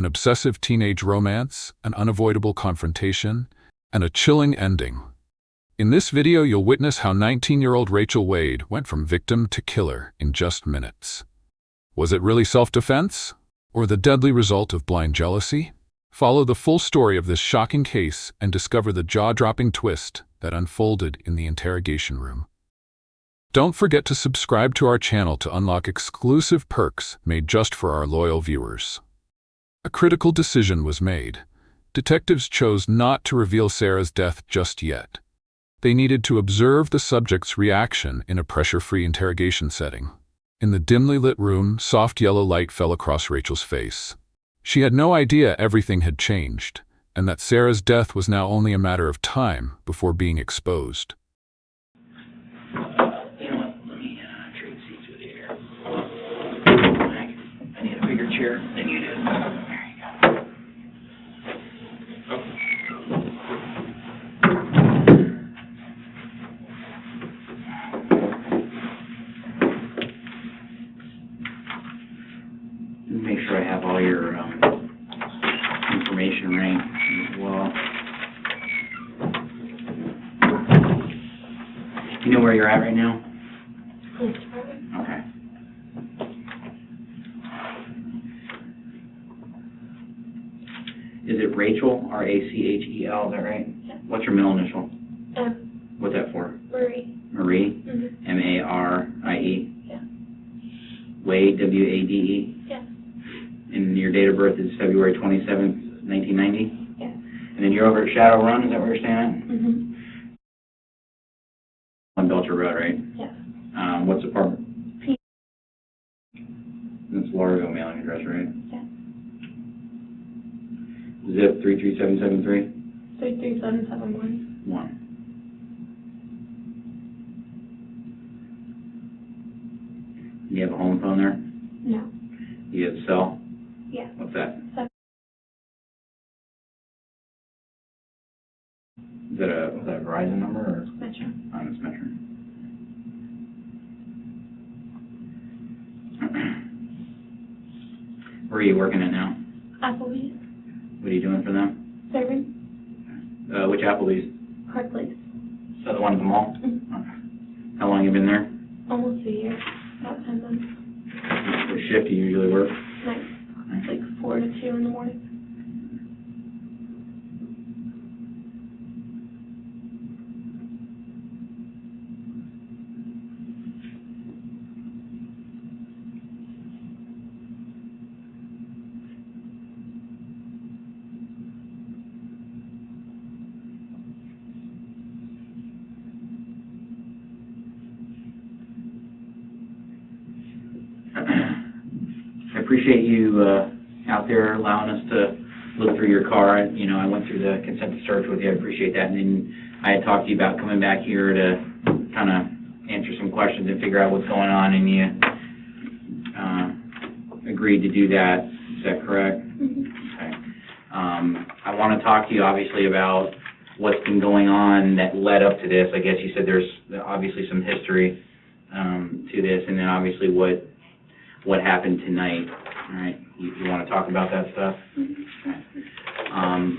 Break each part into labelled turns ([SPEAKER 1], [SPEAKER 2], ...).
[SPEAKER 1] an obsessive teenage romance, an unavoidable confrontation, and a chilling ending. In this video, you'll witness how 19-year-old Rachel Wade went from victim to killer in just minutes. Was it really self-defense, or the deadly result of blind jealousy? Follow the full story of this shocking case and discover the jaw-dropping twist that unfolded in the interrogation room. Don't forget to subscribe to our channel to unlock exclusive perks made just for our loyal viewers. A critical decision was made. Detectives chose not to reveal Sarah's death just yet. They needed to observe the subject's reaction in a pressure-free interrogation setting. In the dimly lit room, soft yellow light fell across Rachel's face. She had no idea everything had changed, and that Sarah's death was now only a matter of time before being exposed.
[SPEAKER 2] Trade seats with you here. I need a bigger chair than you do. There you go. Make sure I have all your information right as well. You know where you're at right now? Okay. Is it Rachel, R-A-C-H-E-L, is that right?
[SPEAKER 3] Yeah.
[SPEAKER 2] What's your middle initial?
[SPEAKER 3] M.
[SPEAKER 2] What's that for?
[SPEAKER 3] Marie.
[SPEAKER 2] Marie?
[SPEAKER 3] Mm-hmm.
[SPEAKER 2] M-A-R-I-E?
[SPEAKER 3] Yeah.
[SPEAKER 2] Wade, W-A-D-E?
[SPEAKER 3] Yeah.
[SPEAKER 2] And your date of birth is February 27th, 1990?
[SPEAKER 3] Yeah.
[SPEAKER 2] And then you're over at Shadow Run, is that where you're staying at?
[SPEAKER 3] Mm-hmm.
[SPEAKER 2] On Belcher Road, right?
[SPEAKER 3] Yeah.
[SPEAKER 2] What's the apartment?
[SPEAKER 3] P.
[SPEAKER 2] That's Largo mailing address, right?
[SPEAKER 3] Yeah.
[SPEAKER 2] Zip 33773?
[SPEAKER 3] 33771.
[SPEAKER 2] 1. Do you have a home phone there?
[SPEAKER 3] No.
[SPEAKER 2] Do you have a cell?
[SPEAKER 3] Yeah.
[SPEAKER 2] What's that?
[SPEAKER 3] 7.
[SPEAKER 2] Is that a Verizon number or?
[SPEAKER 3] Metro.
[SPEAKER 2] It's Metro. Where are you working at now?
[SPEAKER 3] Applebee's.
[SPEAKER 2] What are you doing for them?
[SPEAKER 3] Serving.
[SPEAKER 2] Which Applebee's?
[SPEAKER 3] Park Place.
[SPEAKER 2] So the one at the mall?
[SPEAKER 3] Mm-hmm.
[SPEAKER 2] Okay. How long you been there?
[SPEAKER 3] Almost a year. About 10 months.
[SPEAKER 2] What shift do you usually work?
[SPEAKER 3] Night. Like 4 to 2 in the morning.
[SPEAKER 2] I appreciate you out there allowing us to look through your car. You know, I went through the consent to search with you. I appreciate that. And then I had talked to you about coming back here to kind of answer some questions and figure out what's going on, and you agreed to do that. Is that correct?
[SPEAKER 3] Mm-hmm.
[SPEAKER 2] Okay. I want to talk to you, obviously, about what's been going on that led up to this. I guess you said there's obviously some history to this, and then obviously what happened tonight. All right, you want to talk about that stuff? Okay.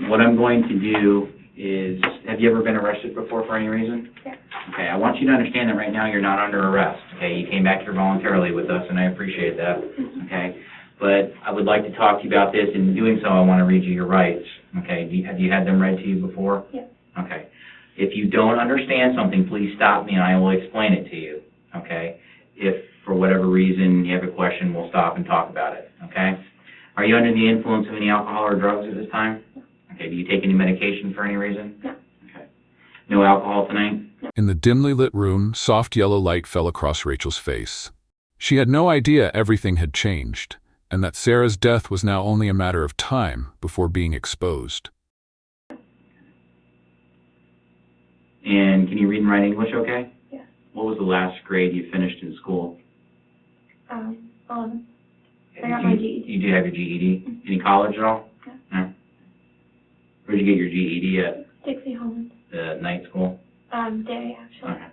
[SPEAKER 2] What I'm going to do is, have you ever been arrested before for any reason?
[SPEAKER 3] Yeah.
[SPEAKER 2] Okay, I want you to understand that right now you're not under arrest. Okay, you came back here voluntarily with us, and I appreciate that. Okay, but I would like to talk to you about this. In doing so, I want to read you your rights. Okay, have you had them read to you before?
[SPEAKER 3] Yeah.
[SPEAKER 2] Okay. If you don't understand something, please stop me and I will explain it to you. Okay? If for whatever reason you have a question, we'll stop and talk about it. Okay? Are you under the influence of any alcohol or drugs at this time? Okay. Do you take any medication for any reason?
[SPEAKER 3] No.
[SPEAKER 2] Okay. No alcohol tonight?
[SPEAKER 1] In the dimly lit room, soft yellow light fell across Rachel's face. She had no idea everything had changed, and that Sarah's death was now only a matter of time before being exposed.
[SPEAKER 2] And can you read and write English okay?
[SPEAKER 3] Yeah.
[SPEAKER 2] What was the last grade you finished in school?
[SPEAKER 3] 11. I got my GED.
[SPEAKER 2] You do have your GED? Any college at all?
[SPEAKER 3] Yeah.
[SPEAKER 2] No? Where'd you get your GED at?
[SPEAKER 3] Dixie Holland.
[SPEAKER 2] The night school?
[SPEAKER 3] Day, actually.
[SPEAKER 2] Okay.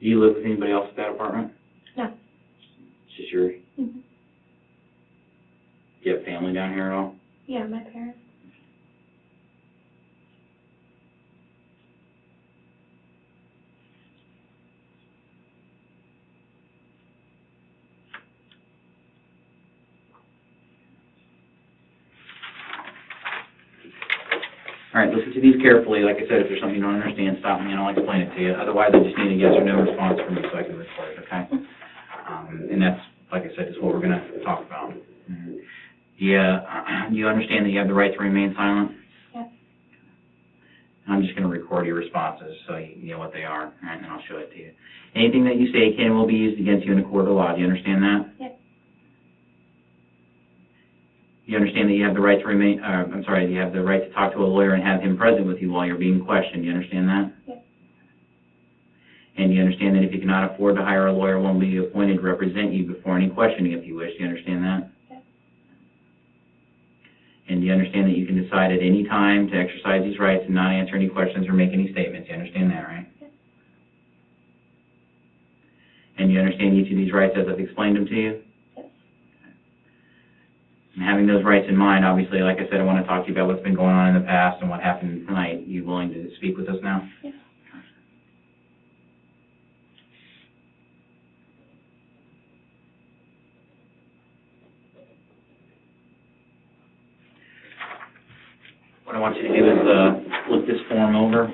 [SPEAKER 2] Do you live with anybody else at that apartment?
[SPEAKER 3] No.
[SPEAKER 2] It's just your, do
[SPEAKER 3] Mm-hmm.
[SPEAKER 2] you have family down here at all?
[SPEAKER 3] Yeah, my parents.
[SPEAKER 2] All right, listen to these carefully. Like I said, if there's something you don't understand, stop me and I'll explain it to you. Otherwise, I just need a yes or no response from you so I can record it, okay? And that's, like I said, is what we're going to talk about. Do you understand that you have the right to remain silent?
[SPEAKER 3] Yes.
[SPEAKER 2] I'm just going to record your responses so you know what they are, and then I'll show it to you. Anything that you say can and will be used against you in a court of law. Do you understand that?
[SPEAKER 3] Yes.
[SPEAKER 2] You understand that you have the right to remain, you have the right to talk to a lawyer and have him present with you while you're being questioned. Do you understand that?
[SPEAKER 3] Yes.
[SPEAKER 2] And you understand that if you cannot afford to hire a lawyer, one will be appointed to represent you before any questioning if you wish. Do you understand that?
[SPEAKER 3] Yes.
[SPEAKER 2] And you understand that you can decide at any time to exercise these rights and not answer any questions or make any statements. You understand that, right?
[SPEAKER 3] Yes.
[SPEAKER 2] And you understand each of these rights as I've explained them to you?
[SPEAKER 3] Yes.
[SPEAKER 2] And having those rights in mind, obviously, like I said, I want to talk to you about what's been going on in the past and what happened tonight. You willing to speak with us now?
[SPEAKER 3] Yes.
[SPEAKER 2] What I want you to do is look this form over,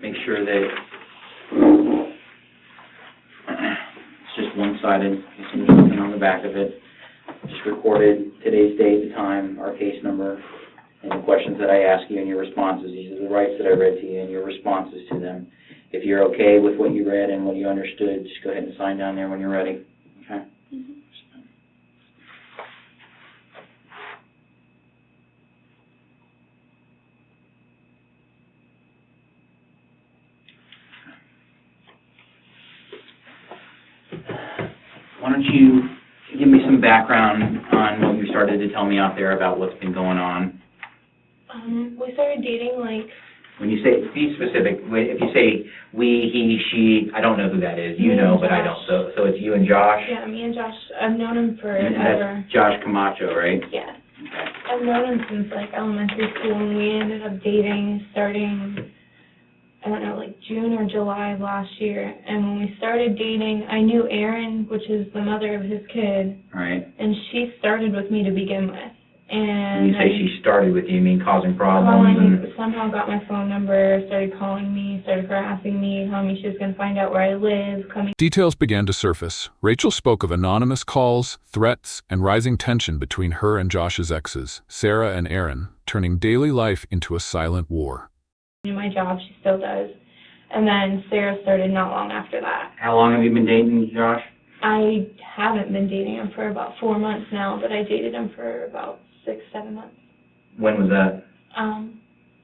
[SPEAKER 2] make sure that it's just one-sided, there's nothing on the back of it. Just recorded today's date, the time, our case number, and the questions that I ask you and your responses. These are the rights that I read to you and your responses to them. If you're okay with what you read and what you understood, just go ahead and sign down there when you're ready. Okay?
[SPEAKER 3] Mm-hmm.
[SPEAKER 2] Why don't you give me some background on what you started to tell me out there about what's been going on?
[SPEAKER 3] We started dating like,
[SPEAKER 2] When you say, be specific. If you say we, he, she, I don't know who that is. You
[SPEAKER 3] Me
[SPEAKER 2] know,
[SPEAKER 3] and
[SPEAKER 2] but I
[SPEAKER 3] Josh.
[SPEAKER 2] don't. So it's you and Josh?
[SPEAKER 3] yeah, me and Josh, I've known him
[SPEAKER 2] And
[SPEAKER 3] forever.
[SPEAKER 2] that's Josh Camacho, right?
[SPEAKER 3] Yeah.
[SPEAKER 2] Okay.
[SPEAKER 3] I've known him since like elementary school, and we ended up dating starting, I don't know, like June or July of last year. And when we started dating, I knew Erin, which is the mother of his kid,
[SPEAKER 2] All right.
[SPEAKER 3] and she started with me to begin with.
[SPEAKER 2] When
[SPEAKER 3] And
[SPEAKER 2] you say she started with you mean causing problems?
[SPEAKER 3] calling, somehow got my phone number, started calling me, started harassing me, telling me she was going to find out where I live, coming.
[SPEAKER 1] Details began to surface. Rachel spoke of anonymous calls, threats, and rising tension between her and Josh's exes, Sarah and Aaron, turning daily life into a silent war.
[SPEAKER 3] My job, she still does. And then Sarah started not long after that.
[SPEAKER 2] How long have you been dating Josh?
[SPEAKER 3] I haven't been dating him for about 4 months now, but I dated him for about 6-7 months.
[SPEAKER 2] When was that?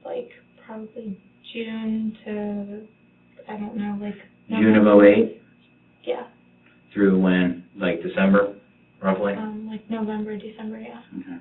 [SPEAKER 3] Like probably June to, I don't know, like
[SPEAKER 2] June of
[SPEAKER 3] November.
[SPEAKER 2] 08
[SPEAKER 3] Yeah.
[SPEAKER 2] through when? Like December, roughly?
[SPEAKER 3] Like November, December, yeah.
[SPEAKER 2] Okay.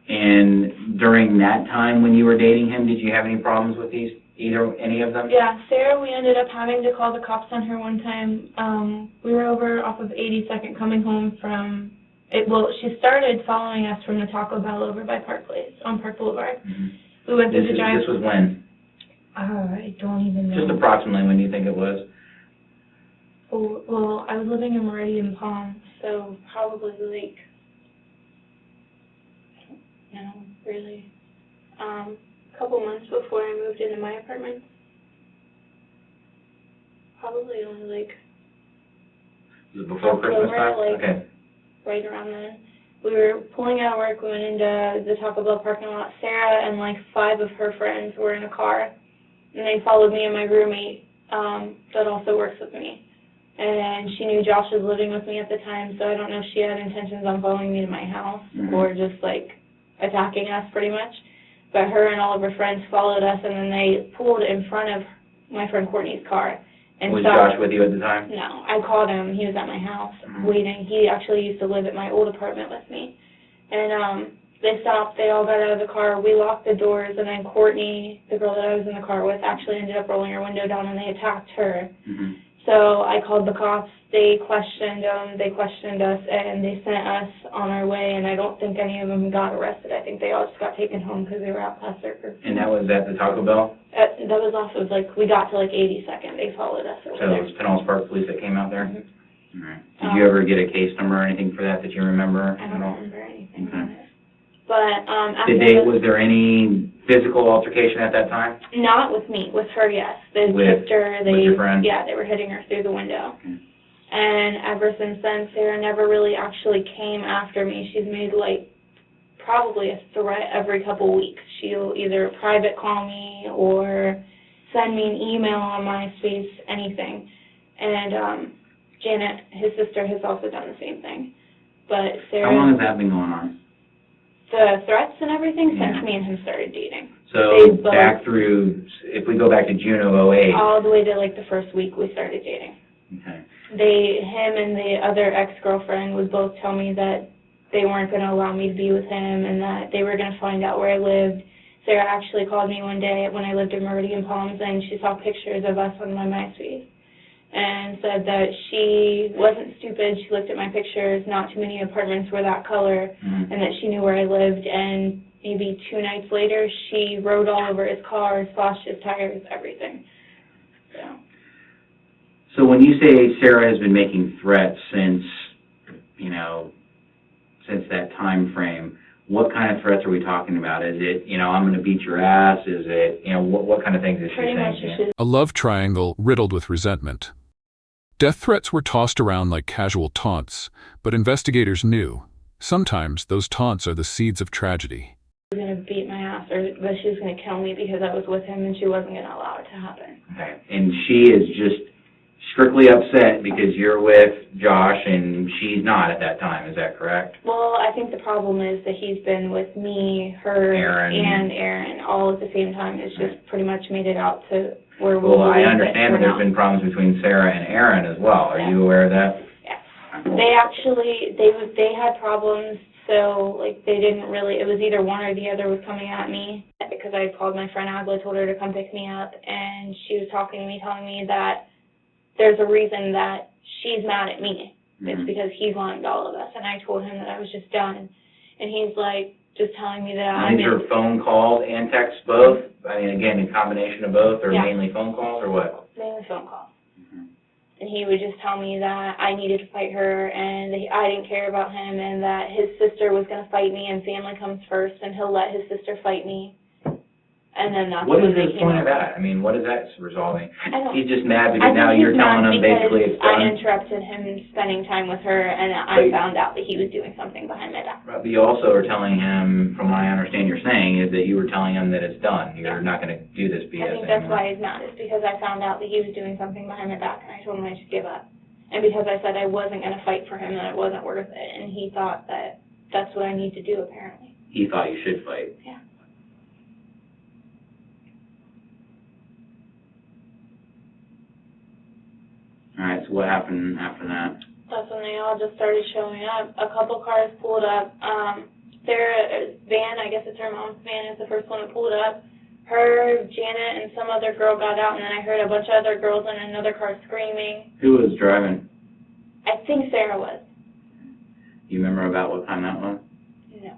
[SPEAKER 2] And during that time when you were dating him, did you have any problems with any of them?
[SPEAKER 3] Yeah, Sarah, we ended up having to call the cops on her one time. We were over off of 82nd coming home from, she started following us from the Taco Bell over by Park Place, on Park Boulevard.
[SPEAKER 2] Mm-hmm.
[SPEAKER 3] We went through the drive.
[SPEAKER 2] This was when?
[SPEAKER 3] I don't even know.
[SPEAKER 2] Just approximately when you think it was?
[SPEAKER 3] Oh, well, I was living in Meridian Palm, so probably like, I don't know, really, a couple months before I moved into my apartment. Probably only like
[SPEAKER 2] Was it before Christmas
[SPEAKER 3] October,
[SPEAKER 2] time?
[SPEAKER 3] like-
[SPEAKER 2] Okay.
[SPEAKER 3] right around then. we were pulling out of work, we went into the Taco Bell parking lot. Sarah and like 5 of her friends were in a car, and they followed me and my roommate that also works with me. And she knew Josh was living with me at the time, so I don't know if she had intentions on following me to my house or just like attacking us pretty much. But her and all of her friends followed us, and then they pulled in front of my friend Courtney's car. And
[SPEAKER 2] Was
[SPEAKER 3] stopped.
[SPEAKER 2] Josh with you at the time?
[SPEAKER 3] No, I called him. He was at my house waiting. He actually used to live at my old apartment with me. And they stopped. They all got out of the car. We locked the doors, and then Courtney, the girl that I was in the car with, actually ended up rolling her window down, and they attacked her. So I called the cops. They questioned them. They questioned us, and they sent us on our way. And I don't think any of them got arrested. I think they all just got taken home because they were out past their curfew.
[SPEAKER 2] And that was at the Taco Bell?
[SPEAKER 3] That was off of, like, we got to, like, 82nd. They followed us over
[SPEAKER 2] So
[SPEAKER 3] there.
[SPEAKER 2] it was Pinellas Park Police that came out there? All right. Did you ever get a case number or anything for that you remember?
[SPEAKER 3] I don't remember anything
[SPEAKER 2] Okay.
[SPEAKER 3] on it. But,
[SPEAKER 2] Was there any physical altercation at that time?
[SPEAKER 3] Not with me. With her, yes. They
[SPEAKER 2] With-
[SPEAKER 3] kicked her.
[SPEAKER 2] with your friend?
[SPEAKER 3] Yeah, they were hitting her through the window.
[SPEAKER 2] Okay.
[SPEAKER 3] And ever since then, Sarah never really actually came after me. She's made, like, probably a threat every couple weeks. She'll either private call me or send me an email on MySpace, anything. And Janet, his sister, has also done the same thing. But Sarah...
[SPEAKER 2] How long has that been going on?
[SPEAKER 3] The threats and everything
[SPEAKER 2] Yeah.
[SPEAKER 3] since me and him started dating.
[SPEAKER 2] So
[SPEAKER 3] They both-
[SPEAKER 2] back through, if we go back to June of '08.
[SPEAKER 3] All the way to, like, the first week we started dating.
[SPEAKER 2] Okay.
[SPEAKER 3] Him and the other ex-girlfriend would both tell me that they weren't going to allow me to be with him and that they were going to find out where I lived. Sarah actually called me one day when I lived in Meridian Palms, and she saw pictures of us on my MySpace and said that she wasn't stupid. She looked at my pictures. Not too many apartments were that color, and that she knew where I lived. And maybe 2 nights later, she rode all over his car, slashed his tires, everything.
[SPEAKER 2] So when you say Sarah has been making threats since that time frame, what kind of threats are we talking about? Is it, I'm going to beat your ass? Is it, what kind of things is she
[SPEAKER 3] Pretty much
[SPEAKER 2] saying to you?
[SPEAKER 1] A love triangle riddled with resentment. Death threats were tossed around like casual taunts, but investigators knew sometimes those taunts are the seeds of tragedy.
[SPEAKER 3] She was going to beat my ass, or that she was going to kill me because I was with him and she wasn't going to allow it to happen.
[SPEAKER 2] Okay. And she is just strictly upset because you're with Josh and she's not at that time. Is that correct?
[SPEAKER 3] Well, I think the problem is that he's been with me, her,
[SPEAKER 2] Aaron.
[SPEAKER 3] and Aaron all at the same time. It's just pretty much made it out to where
[SPEAKER 2] Well, I
[SPEAKER 3] believe that
[SPEAKER 2] understand that
[SPEAKER 3] we're
[SPEAKER 2] there's
[SPEAKER 3] not.
[SPEAKER 2] been problems between Sarah and Aaron as well. Are you aware of that?
[SPEAKER 3] Yes. They actually, they had problems, so, like, they didn't really, it was either one or the other was coming at me because I called my friend Agla, told her to come pick me up, and she was talking to me, telling me that there's a reason that she's mad at me. It's because he's lying to all of us, and I told him that I was just done. And he's, like, just telling me that I'm
[SPEAKER 2] These are phone calls and texts both? I mean, again, a combination of both, or
[SPEAKER 3] Yeah.
[SPEAKER 2] mainly phone calls, or what?
[SPEAKER 3] mainly phone calls. And he would just tell me that I needed to fight her and that I didn't care about him and that his sister was going to fight me and family comes first and he'll let his sister fight me. And then that's
[SPEAKER 2] What
[SPEAKER 3] when
[SPEAKER 2] is
[SPEAKER 3] they
[SPEAKER 2] his
[SPEAKER 3] came
[SPEAKER 2] point of
[SPEAKER 3] over.
[SPEAKER 2] that? I mean, what is that resolving?
[SPEAKER 3] I don't-
[SPEAKER 2] He's just mad
[SPEAKER 3] I
[SPEAKER 2] because
[SPEAKER 3] think
[SPEAKER 2] now
[SPEAKER 3] he's
[SPEAKER 2] you're telling
[SPEAKER 3] mad
[SPEAKER 2] him basically it's
[SPEAKER 3] because I
[SPEAKER 2] done?
[SPEAKER 3] interrupted him spending time with her and I
[SPEAKER 2] But-
[SPEAKER 3] found out that he was doing something behind my back.
[SPEAKER 2] But you also are telling him, from what I understand you're saying, is that you were telling him that it's done. You're not going to do this BS
[SPEAKER 3] I think that's
[SPEAKER 2] anymore.
[SPEAKER 3] why he's mad, is because I found out that he was doing something behind my back and I told him I should give up. And because I said I wasn't going to fight for him, that it wasn't worth it, and he thought that that's what I need to do, apparently.
[SPEAKER 2] He thought you should fight.
[SPEAKER 3] Yeah.
[SPEAKER 2] All right, so what happened after that?
[SPEAKER 3] That's when they all just started showing up. A couple cars pulled up. Sarah's van, I guess it's her mom's van, is the first one that pulled up. Her, Janet, and some other girl got out, and then I heard a bunch of other girls in another car screaming.
[SPEAKER 2] Who was driving?
[SPEAKER 3] I think Sarah was.
[SPEAKER 2] You remember about what time that was?
[SPEAKER 3] No.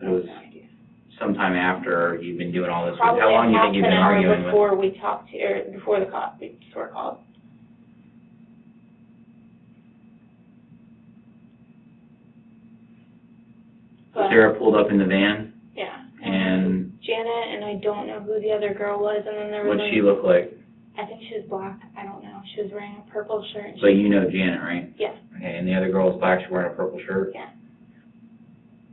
[SPEAKER 2] It was
[SPEAKER 3] No idea.
[SPEAKER 2] sometime after you've been doing all this.
[SPEAKER 3] Probably
[SPEAKER 2] How long do you
[SPEAKER 3] half
[SPEAKER 2] think you've
[SPEAKER 3] an
[SPEAKER 2] been
[SPEAKER 3] hour
[SPEAKER 2] arguing with?
[SPEAKER 3] before we talked to, or before the cops were called. But,
[SPEAKER 2] Sarah pulled up in the van,
[SPEAKER 3] yeah.
[SPEAKER 2] and
[SPEAKER 3] Janet, and I don't know who the other girl was, and then there was
[SPEAKER 2] what'd she look like?
[SPEAKER 3] I think she was black. I don't know. She was wearing a purple shirt. And
[SPEAKER 2] But you know Janet, right?
[SPEAKER 3] Yeah.
[SPEAKER 2] Okay, and the other girl was black, she's wearing a purple shirt?
[SPEAKER 3] Yeah.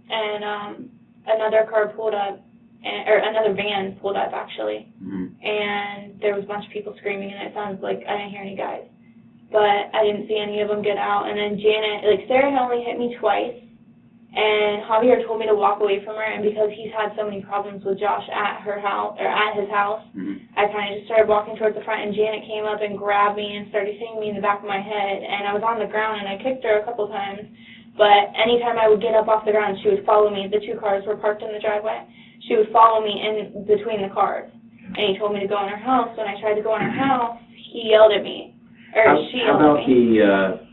[SPEAKER 3] and another car pulled up, or another van pulled up actually, and there was a bunch of people screaming, and it sounded like I didn't hear any guys, but I didn't see any of them get out. And then Janet, like Sarah had only hit me twice, and Javier told me to walk away from her, and because he's had so many problems with Josh at her house, or at his house, I kind of just started walking towards the front, and Janet came up and grabbed me and started hitting me in the back of my head, and I was on the ground, and I kicked her a couple times, but anytime I would get up off the ground, she would follow me. The two cars were parked in the driveway. She would follow me in between the cars, and he told me to go in her house. When I tried to go in her house, he yelled at me, or she yelled at me.
[SPEAKER 2] How about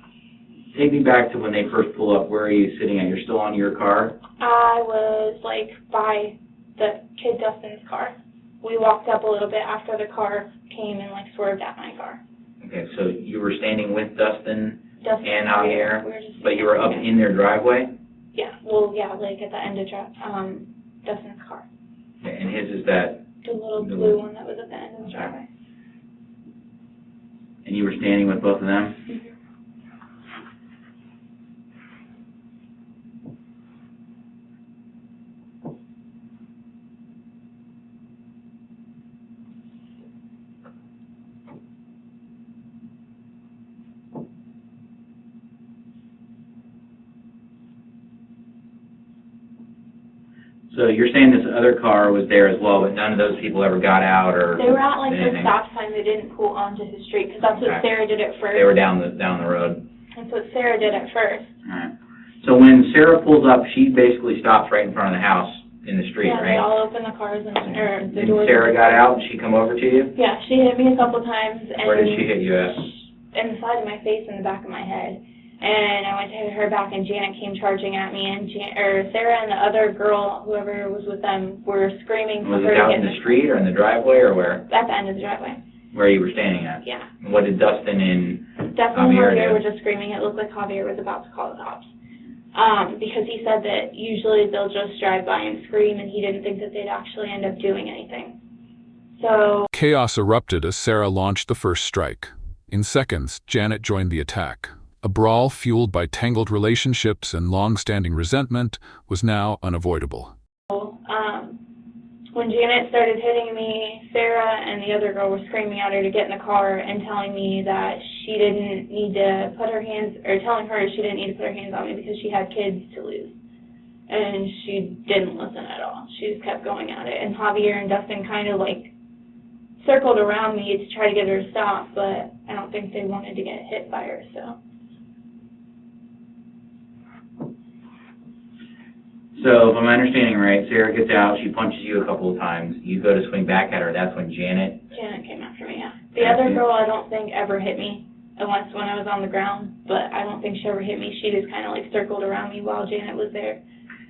[SPEAKER 2] take me back to when they first pull up. Where are you sitting at? You're still on your car?
[SPEAKER 3] I was, like, by the kid Dustin's car. We walked up a little bit after the car came and, like, swerved at my car.
[SPEAKER 2] Okay, so you were standing with Dustin
[SPEAKER 3] Dustin
[SPEAKER 2] and Javier,
[SPEAKER 3] we were just
[SPEAKER 2] but you were up in their driveway?
[SPEAKER 3] Yeah, well, yeah, like at the end of Dustin's car.
[SPEAKER 2] Okay, and his is that?
[SPEAKER 3] The little blue one that was at the end of the driveway.
[SPEAKER 2] And you were standing with both of them?
[SPEAKER 3] Mm-hmm.
[SPEAKER 2] So you're saying this other car was there as well, but none of those people ever got out or
[SPEAKER 3] They were at, like,
[SPEAKER 2] anything?
[SPEAKER 3] the stop sign. They didn't pull onto his street, because that's what
[SPEAKER 2] Okay.
[SPEAKER 3] Sarah did at first.
[SPEAKER 2] They were down the road.
[SPEAKER 3] That's what Sarah did at first.
[SPEAKER 2] All right. So when Sarah pulls up, she basically stops right in front of the house in the street,
[SPEAKER 3] Yeah,
[SPEAKER 2] right?
[SPEAKER 3] they all opened the cars and, or the
[SPEAKER 2] And
[SPEAKER 3] doors.
[SPEAKER 2] Sarah got out and she come over to you?
[SPEAKER 3] Yeah, she hit me a couple times, and
[SPEAKER 2] Where did she hit you at?
[SPEAKER 3] in the side of my face and the back of my head. And I went to hit her back, and Janet came charging at me, and Sarah and the other girl, whoever was with them, were screaming for
[SPEAKER 2] Was
[SPEAKER 3] her
[SPEAKER 2] it
[SPEAKER 3] to
[SPEAKER 2] out
[SPEAKER 3] get
[SPEAKER 2] in the street or in the driveway or where?
[SPEAKER 3] at the end of the driveway.
[SPEAKER 2] Where you were standing at?
[SPEAKER 3] Yeah.
[SPEAKER 2] And what did Dustin and
[SPEAKER 3] Definitely
[SPEAKER 2] Javier
[SPEAKER 3] Javier
[SPEAKER 2] do?
[SPEAKER 3] were just screaming. It looked like Javier was about to call the cops. Because he said that usually they'll just drive by and scream, and he didn't think that they'd actually end up doing anything. So
[SPEAKER 1] Chaos erupted as Sarah launched the first strike. In seconds, Janet joined the attack. A brawl fueled by tangled relationships and long-standing resentment was now unavoidable.
[SPEAKER 3] when Janet started hitting me, Sarah and the other girl were screaming at her to get in the car and telling me that she didn't need to put her hands, or telling her she didn't need to put her hands on me because she had kids to lose. And she didn't listen at all. She just kept going at it. And Javier and Dustin kind of like circled around me to try to get her to stop, but I don't think they wanted to get hit by her, so.
[SPEAKER 2] So, if I'm understanding right, Sarah gets out, she punches you a couple of times, you go to swing back at her, that's when Janet...
[SPEAKER 3] Janet came after me, yeah. The other girl I don't think ever hit me, unless when I was on the ground, but I don't think she ever hit me. She just kind of like circled around me while Janet was there.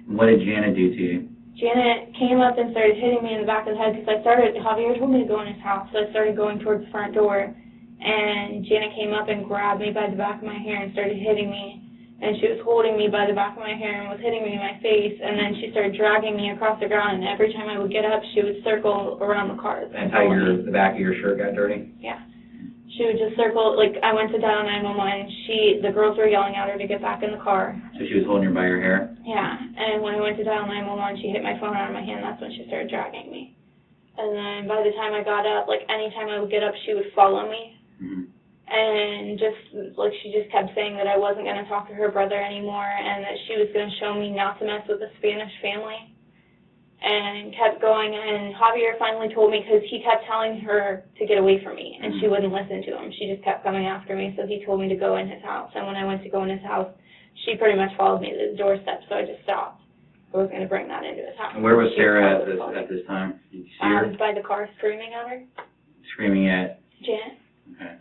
[SPEAKER 2] What did Janet do to you?
[SPEAKER 3] Janet came up and started hitting me in the back of the head because Javier told me to go in his house, so I started going towards the front door, and Janet came up and grabbed me by the back of my hair and started hitting me. And she was holding me by the back of my hair and was hitting me in my face, and then she started dragging me across the ground, and every time I would get up, she would circle around the cars.
[SPEAKER 2] That's how the back of your shirt got dirty?
[SPEAKER 3] Yeah. She would just circle, like, I went to dial 911, the girls were yelling at her to get back in the car.
[SPEAKER 2] So she was holding you by your hair?
[SPEAKER 3] Yeah, and when I went to dial 911, she hit my phone out of my hand, that's when she started dragging me. And then by the time I got up, like, anytime I would get up, she would follow me.
[SPEAKER 2] Mm-hmm.
[SPEAKER 3] And just, like, she just kept saying that I wasn't going to talk to her brother anymore and that she was going to show me not to mess with the Spanish family. And kept going, and Javier finally told me, because he kept telling her to get away from me, and she wouldn't listen to him. She just kept coming after me, so he told me to go in his house. And when I went to go in his house, she pretty much followed me to the doorstep, so I just stopped. I was going to bring that into his house.
[SPEAKER 2] And where was Sarah at this time? Did you see her?
[SPEAKER 3] By the car, screaming at her.
[SPEAKER 2] Screaming at?
[SPEAKER 3] Janet.
[SPEAKER 2] Okay.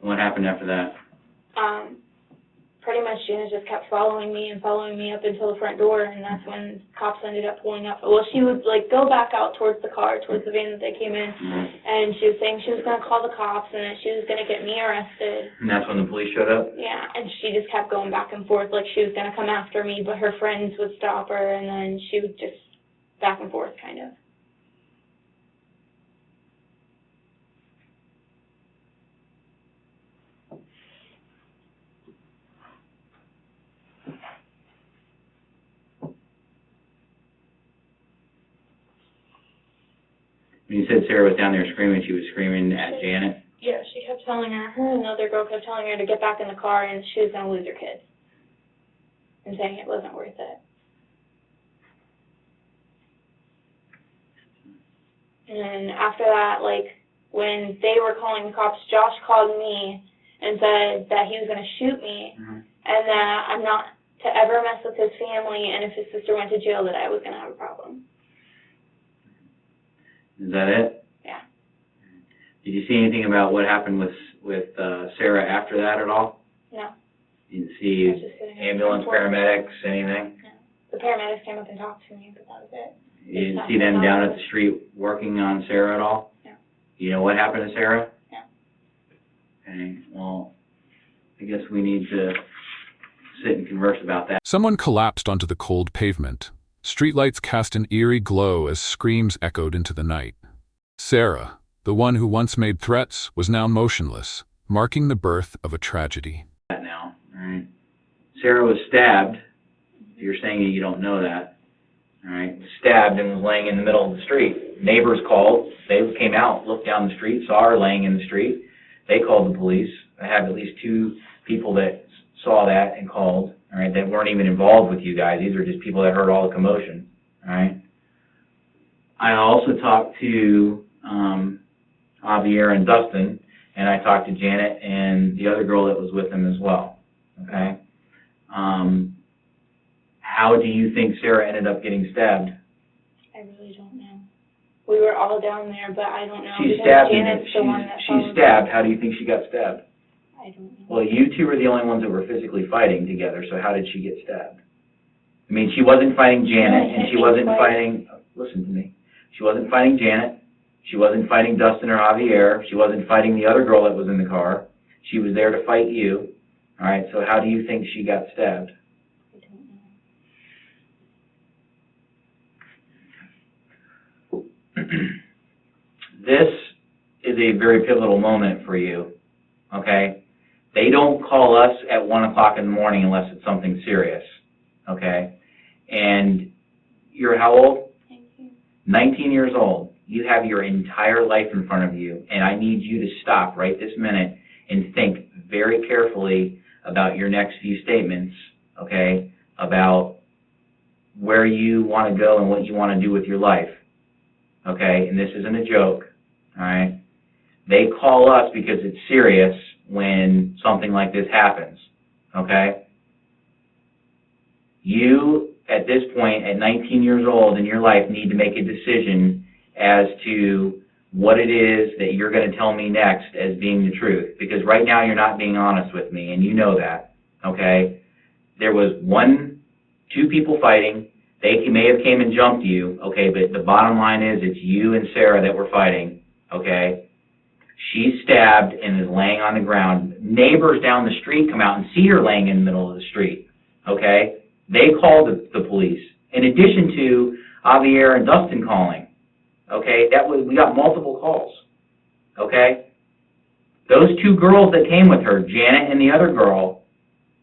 [SPEAKER 2] And what happened after that?
[SPEAKER 3] Pretty much Janet just kept following me up until the front door, and that's when cops ended up pulling up. Well, she would, like, go back out towards the car, towards the van that they came in, and she was saying she was going to call the cops and that she was going to get me arrested.
[SPEAKER 2] And that's when the police showed up?
[SPEAKER 3] Yeah, and she just kept going back and forth, like she was going to come after me, but her friends would stop her, and then she would just back and forth, kind of.
[SPEAKER 2] When you said Sarah was down there screaming, she was screaming at Janet?
[SPEAKER 3] Yeah, she kept telling her and the other girl kept telling her to get back in the car and she was going to lose her kids. And saying it wasn't worth it. And after that, like, when they were calling the cops, Josh called me and said that he was going to shoot me and that I'm not to ever mess with his family, and if his sister went to jail, that I was going to have a problem.
[SPEAKER 2] Is that it?
[SPEAKER 3] Yeah.
[SPEAKER 2] Did you see anything about what happened with Sarah after that at all?
[SPEAKER 3] No.
[SPEAKER 2] You didn't see ambulance, paramedics, anything?
[SPEAKER 3] No. The paramedics came up and talked to me, but that was it.
[SPEAKER 2] You didn't see them down at the street working on Sarah at all?
[SPEAKER 3] No.
[SPEAKER 2] You know what happened to Sarah?
[SPEAKER 3] No.
[SPEAKER 2] Okay, well, I guess we need to sit and converse about that.
[SPEAKER 1] Someone collapsed onto the cold pavement. Streetlights cast an eerie glow as screams echoed into the night. Sarah, the one who once made threats, was now motionless, marking the birth of a tragedy.
[SPEAKER 2] Now, all right. Sarah was stabbed. You're saying that you don't know that. All right. Was stabbed and was laying in the middle of the street. Neighbors called. They came out, looked down the street, saw her laying in the street. They called the police. I have at least 2 people that saw that and called, all right, that weren't even involved with you guys. These are just people that heard all the commotion, all right? I also talked to Javier and Dustin, and I talked to Janet and the other girl that was with them as well, okay? How do you think Sarah ended up getting stabbed?
[SPEAKER 3] I really don't know. We were all down there, but I don't know.
[SPEAKER 2] She's
[SPEAKER 3] because
[SPEAKER 2] stabbed.
[SPEAKER 3] Janet's the one that
[SPEAKER 2] She's stabbed. How do you think she got stabbed?
[SPEAKER 3] I don't know.
[SPEAKER 2] Well, you 2 were the only ones that were physically fighting together, so how did she get stabbed? I mean, she wasn't fighting Janet, and she wasn't fighting, listen to me, she wasn't fighting Janet, she wasn't fighting Dustin or Javier, she wasn't fighting the other girl that was in the car, she was there to fight you, all right, so how do you think she got stabbed?
[SPEAKER 3] I don't know.
[SPEAKER 2] This is a very pivotal moment for you, okay? They don't call us at 1 o'clock in the morning unless it's something serious, okay? And you're how old? 19 years old. You have your entire life in front of you, and I need you to stop right this minute and think very carefully about your next few statements, okay, about where you want to go and what you want to do with your life, okay? And this isn't a joke, all right? They call us because it's serious when something like this happens, okay? You, at this point, at 19 years old in your life, need to make a decision as to what it is that you're going to tell me next as being the truth. Because right now you're not being honest with me, and you know that, okay? There was 2 people fighting. They may have came and jumped you, okay, but the bottom line is it's you and Sarah that were fighting, okay? She's stabbed and is laying on the ground. Neighbors down the street come out and see her laying in the middle of the street, okay? They call the police, in addition to Javier and Dustin calling, okay? We got multiple calls, okay? Those 2 girls that came with her, Janet and the other girl,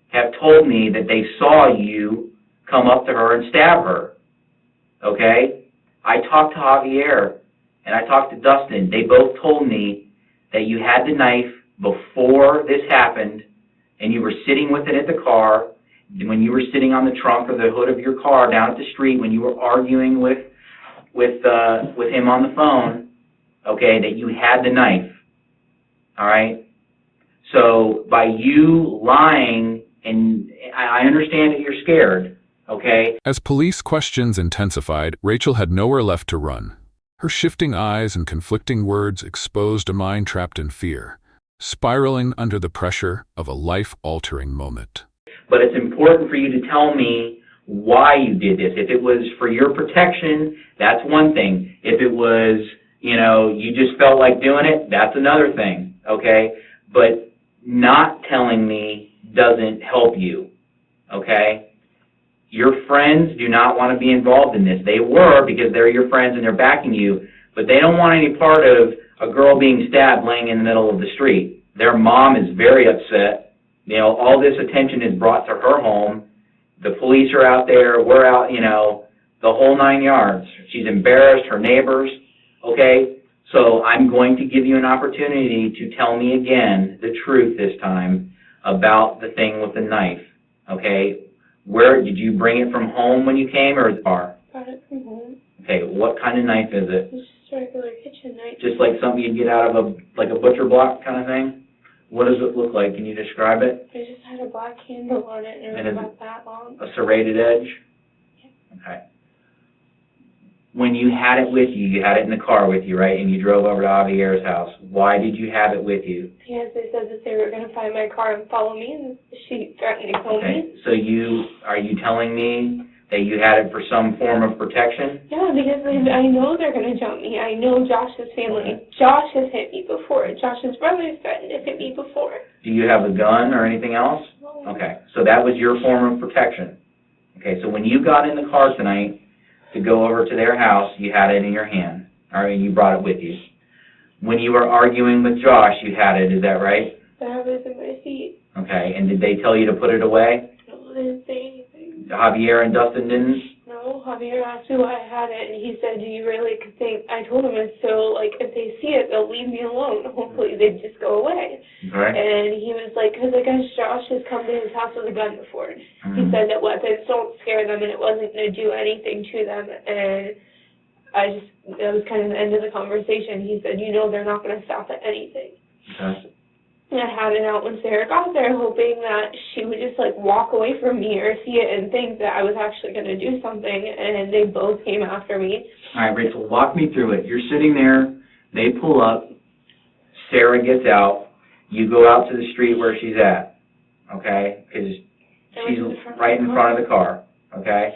[SPEAKER 2] have told me that they saw you come up to her and stab her, okay? I talked to Javier and I talked to Dustin. They both told me that you had the knife before this happened, and you were sitting with it at the car, when you were sitting on the trunk or the hood of your car down at the street, when you were arguing with him on the phone, okay, that you had the knife, all right? So by you lying, and I understand that you're scared, okay?
[SPEAKER 1] As police questions intensified, Rachel had nowhere left to run. Her shifting eyes and conflicting words exposed a mind trapped in fear, spiraling under the pressure of a life-altering moment.
[SPEAKER 2] But it's important for you to tell me why you did this. If it was for your protection, that's one thing. If it was, you just felt like doing it, that's another thing, okay? But not telling me doesn't help you, okay? Your friends do not want to be involved in this. They were because they're your friends and they're backing you, but they don't want any part of a girl being stabbed laying in the middle of the street. Their mom is very upset. All this attention is brought to her home. The police are out there. We're out, the whole 9 yards. She's embarrassed, her neighbors, Okay, so I'm going to give you an opportunity to tell me again the truth this time about the thing with the knife, okay? Where, did you bring it from home when you came, or the car?
[SPEAKER 3] Got it from home.
[SPEAKER 2] Okay, what kind of knife is it?
[SPEAKER 3] It's just a regular kitchen knife.
[SPEAKER 2] Just like something you'd get out of like a butcher block kind of thing? What does it look like? Can you describe it?
[SPEAKER 3] It just had a black handle on it, and it was about that long.
[SPEAKER 2] A serrated edge?
[SPEAKER 3] Yeah.
[SPEAKER 2] Okay. When you had it with you, you had it in the car with you, right? And you drove over to Javier's house. Why did you have it with you?
[SPEAKER 3] Because they said that they were going to find my car and follow me, and she threatened to kill me.
[SPEAKER 2] So are you telling me that you had it for some form of protection?
[SPEAKER 3] Yeah, because I know they're going to jump me. I know Josh's family.
[SPEAKER 2] Okay.
[SPEAKER 3] Josh has hit me before. Josh's brother's threatened to hit me before.
[SPEAKER 2] Do you have a gun or anything else?
[SPEAKER 3] No.
[SPEAKER 2] Okay, so that was your form of protection. Okay, so when you got in the car tonight to go over to their house, you had it in your hand, or you brought it with you. When you were arguing with Josh, you had it, is that right?
[SPEAKER 3] That was in my seat.
[SPEAKER 2] Okay, and did they tell you to put it away?
[SPEAKER 3] No, they didn't say anything.
[SPEAKER 2] Javier and Dustin didn't?
[SPEAKER 3] No, Javier asked me why I had it, and he said, do you really think, I told him it's so, like, if they see it, they'll leave me alone. Hopefully they'd just go away.
[SPEAKER 2] Right.
[SPEAKER 3] And he was like, because I guess Josh has come to his house with a gun before. He said that weapons don't scare them, and it wasn't going to do anything to them. And that was kind of the end of the conversation. He said, you know, they're not going to stop at anything.
[SPEAKER 2] Okay.
[SPEAKER 3] And I had it out when Sarah got there, hoping that she would just, like, walk away from me or see it and think that I was actually going to do something, and they both came after me.
[SPEAKER 2] All right, Rachel, walk me through it. You're sitting there, they pull up, Sarah gets out, you go out to the street where she's at, okay? Because she's right in front of the car, okay?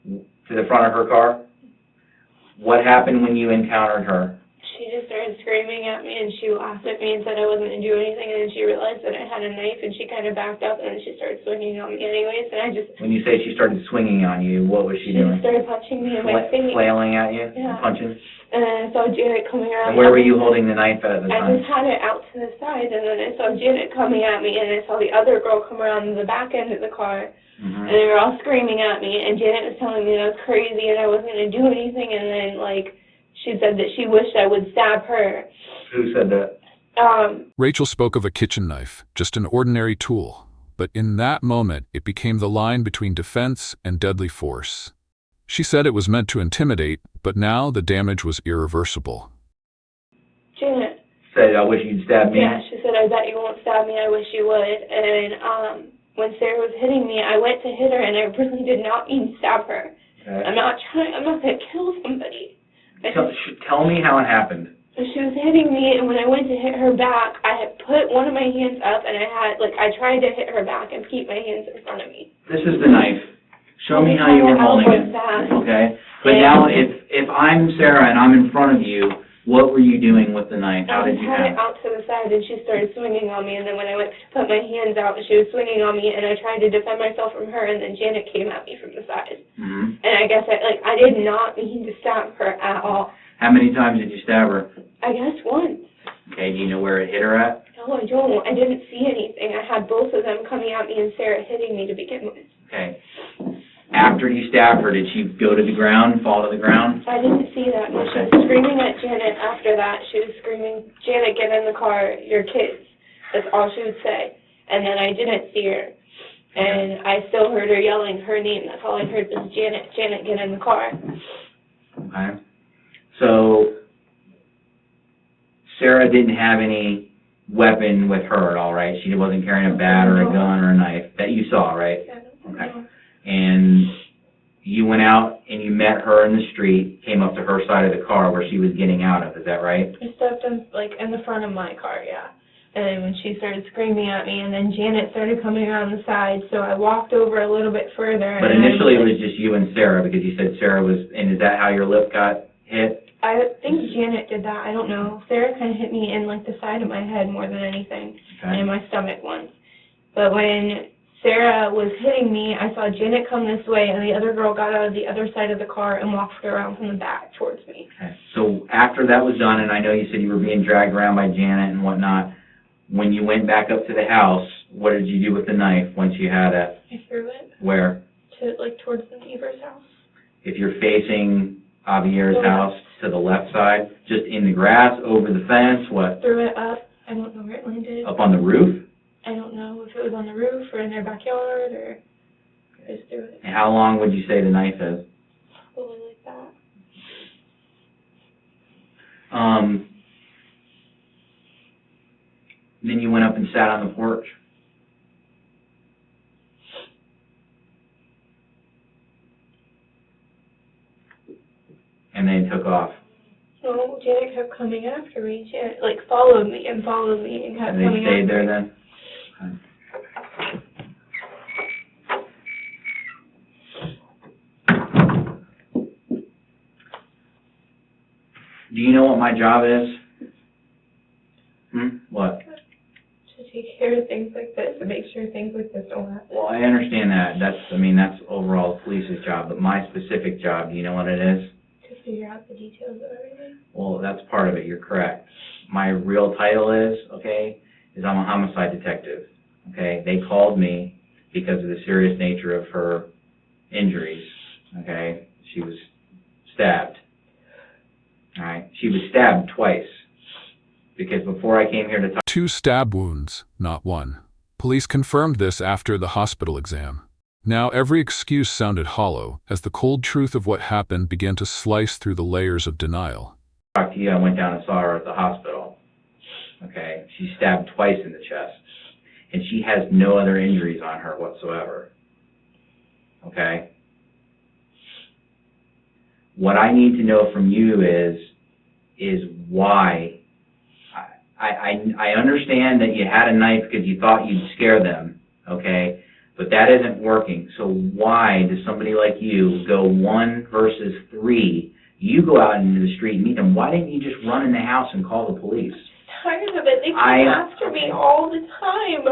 [SPEAKER 2] To the front of her car. What happened when you encountered her?
[SPEAKER 3] She just started screaming at me, and she laughed at me and said I wasn't going to do anything, and then she realized that I had a knife, and she kind of backed up, and then she started swinging on me anyways, and I just...
[SPEAKER 2] When you say she started swinging on you, what was she doing?
[SPEAKER 3] She started punching me in my face.
[SPEAKER 2] Flailing at you?
[SPEAKER 3] Yeah.
[SPEAKER 2] Punching?
[SPEAKER 3] And then I saw Janet coming around.
[SPEAKER 2] And where were you holding the knife at the
[SPEAKER 3] I
[SPEAKER 2] time?
[SPEAKER 3] just had it out to the side, and then I saw Janet coming at me, and I saw the other girl come around the back end of the car, and they were all screaming at me, and Janet was telling me that I was crazy and I wasn't going to do anything, and then, like, she said that she wished I would stab her.
[SPEAKER 2] Who said that?
[SPEAKER 1] Rachel spoke of a kitchen knife, just an ordinary tool. But in that moment, it became the line between defense and deadly force. She said it was meant to intimidate, but now the damage was irreversible.
[SPEAKER 3] Janet.
[SPEAKER 2] Said, I wish you'd stab me?
[SPEAKER 3] Yeah, she said, I bet you won't stab me, I wish you would. And when Sarah was hitting me, I went to hit her, and I really did not mean stab her.
[SPEAKER 2] Okay.
[SPEAKER 3] I'm not going to kill somebody.
[SPEAKER 2] Tell me how it happened.
[SPEAKER 3] She was hitting me, and when I went to hit her back, I had put one of my hands up, and I tried to hit her back and keep my hands in front of me.
[SPEAKER 2] This is the knife. Show me how you were holding it. Okay? But now, if I'm Sarah and I'm in front of you, what were you doing with the knife? How did you
[SPEAKER 3] I had it out to the side, and she started swinging on me, and then when I went to put my hands out, she was swinging on me, and I tried to defend myself from her, and then Janet came at me from the side.
[SPEAKER 2] Mm-hmm.
[SPEAKER 3] And I guess I did not mean to stab her at all.
[SPEAKER 2] How many times did you stab her?
[SPEAKER 3] I guess once.
[SPEAKER 2] Okay, do you know where it hit her at?
[SPEAKER 3] No, I don't. I didn't see anything. I had both of them coming at me and Sarah hitting me to begin with.
[SPEAKER 2] Okay. After you stabbed her, did she go to the ground, fall to the ground?
[SPEAKER 3] I didn't see that. No, she was screaming at Janet after that. She was screaming, Janet, get in the car, your kids. That's all she would say. And then I didn't see her. And I still heard her yelling her name. That's all I heard was Janet, Janet, get in the car.
[SPEAKER 2] Okay. So, Sarah didn't have any weapon with her at all, right? She wasn't carrying a bat or a gun or a knife that you saw, right? Okay. And you went out and you met her in the street, came up to her side of the car where she was getting out of, is that right?
[SPEAKER 3] I stepped in the front of my car, yeah. And then when she started screaming at me, and then Janet started coming around the side, so I walked over a little bit further.
[SPEAKER 2] But initially it was just you and Sarah, because you said Sarah was, and is that how your lip got hit?
[SPEAKER 3] I think Janet did that. I don't know. Sarah kind of hit me in, the side of my head more than anything, and in my stomach once. But when Sarah was hitting me, I saw Janet come this way, and the other girl got out of the other side of the car and walked around from the back towards me.
[SPEAKER 2] Okay. So after that was done, and I know you said you were being dragged around by Janet and whatnot, when you went back up to the house, what did you do with the knife once you had it?
[SPEAKER 3] I threw it.
[SPEAKER 2] Where?
[SPEAKER 3] Towards the neighbor's house.
[SPEAKER 2] If you're facing Javier's house, To the left side, just in the grass, over the fence, what?
[SPEAKER 3] Threw it up. I don't know where it landed.
[SPEAKER 2] Up on the roof?
[SPEAKER 3] I don't know if it was on the roof or in their backyard or I just threw it.
[SPEAKER 2] And how long would you say the knife is?
[SPEAKER 3] Probably like that.
[SPEAKER 2] Then you went up and sat on the porch. And then took off.
[SPEAKER 3] No, Janet kept coming after me. Janet, like, followed me and kept
[SPEAKER 2] And
[SPEAKER 3] coming
[SPEAKER 2] they
[SPEAKER 3] after
[SPEAKER 2] stayed there
[SPEAKER 3] me.
[SPEAKER 2] then? Do you know what my job is? What?
[SPEAKER 3] To take care of things like this, to make sure things like this don't happen.
[SPEAKER 2] Well, I understand that. That's overall the police's job, but my specific job, do you know what it is?
[SPEAKER 3] To figure out the details of everything.
[SPEAKER 2] Well, that's part of it. You're correct. My real title is I'm a homicide detective. Okay? They called me because of the serious nature of her injuries. Okay? She was stabbed. All right? She was stabbed twice. Because before I came here to talk...
[SPEAKER 1] 2 stab wounds, not 1. Police confirmed this after the hospital exam. Now every excuse sounded hollow as the cold truth of what happened began to slice through the layers of denial.
[SPEAKER 2] to you, I went down and saw her at the hospital. Okay? She's stabbed twice in the chest. And she has no other injuries on her whatsoever. Okay? What I need to know from you is why. I understand that you had a knife because you thought you'd scare them, okay? But that isn't working. So why does somebody like you go 1 versus 3? You go out into the street and meet them. Why didn't you just run in the house and call the police?
[SPEAKER 3] Tired of it. They came after me all the time.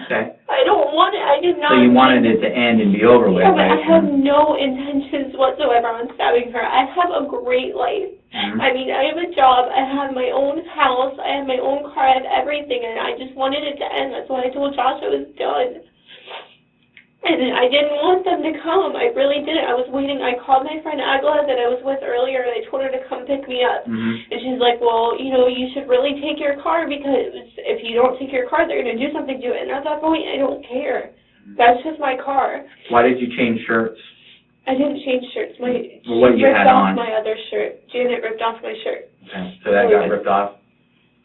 [SPEAKER 2] Okay.
[SPEAKER 3] I don't want it. I did not.
[SPEAKER 2] So you wanted it to end and be over with,
[SPEAKER 3] Yeah, but
[SPEAKER 2] right?
[SPEAKER 3] I have no intentions whatsoever on stabbing her. I have a great life.
[SPEAKER 2] Mhm.
[SPEAKER 3] I mean, I have a job. I have my own house. I have my own car. I have everything, and I just wanted it to end. That's why I told Josh I was done. And I didn't want them to come. I really didn't. I was waiting. I called my friend Agla that I was with earlier, and I told her to come pick me up.
[SPEAKER 2] Mhm.
[SPEAKER 3] And she's like, well, you should really take your car because if you don't take your car, they're going to do something to it. And at that point, I don't care. That's just my car.
[SPEAKER 2] Why did you change shirts?
[SPEAKER 3] I didn't change shirts.
[SPEAKER 2] Well, what
[SPEAKER 3] she
[SPEAKER 2] you
[SPEAKER 3] ripped
[SPEAKER 2] had
[SPEAKER 3] off
[SPEAKER 2] on.
[SPEAKER 3] my other shirt. Janet ripped off my shirt.
[SPEAKER 2] Okay. So that got ripped off?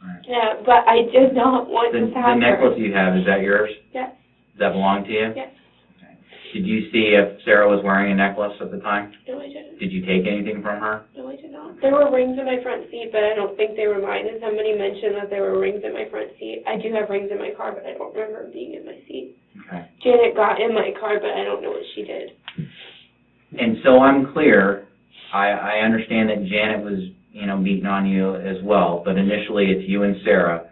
[SPEAKER 2] All right.
[SPEAKER 3] Yeah, but I did not want
[SPEAKER 2] The
[SPEAKER 3] to have
[SPEAKER 2] necklace
[SPEAKER 3] her.
[SPEAKER 2] you have, is that yours?
[SPEAKER 3] Yes.
[SPEAKER 2] Does that belong to you?
[SPEAKER 3] Yes.
[SPEAKER 2] Okay. Did you see if Sarah was wearing a necklace at the time?
[SPEAKER 3] No, I didn't.
[SPEAKER 2] Did you take anything from her?
[SPEAKER 3] No, I did not. There were rings in my front seat, but I don't think they were mine. And somebody mentioned that there were rings in my front seat. I do have rings in my car, but I don't remember them being in my seat.
[SPEAKER 2] Okay.
[SPEAKER 3] Janet got in my car, but I don't know what she did.
[SPEAKER 2] And so I'm clear, I understand that Janet was, beating on you as well, but initially it's you and Sarah.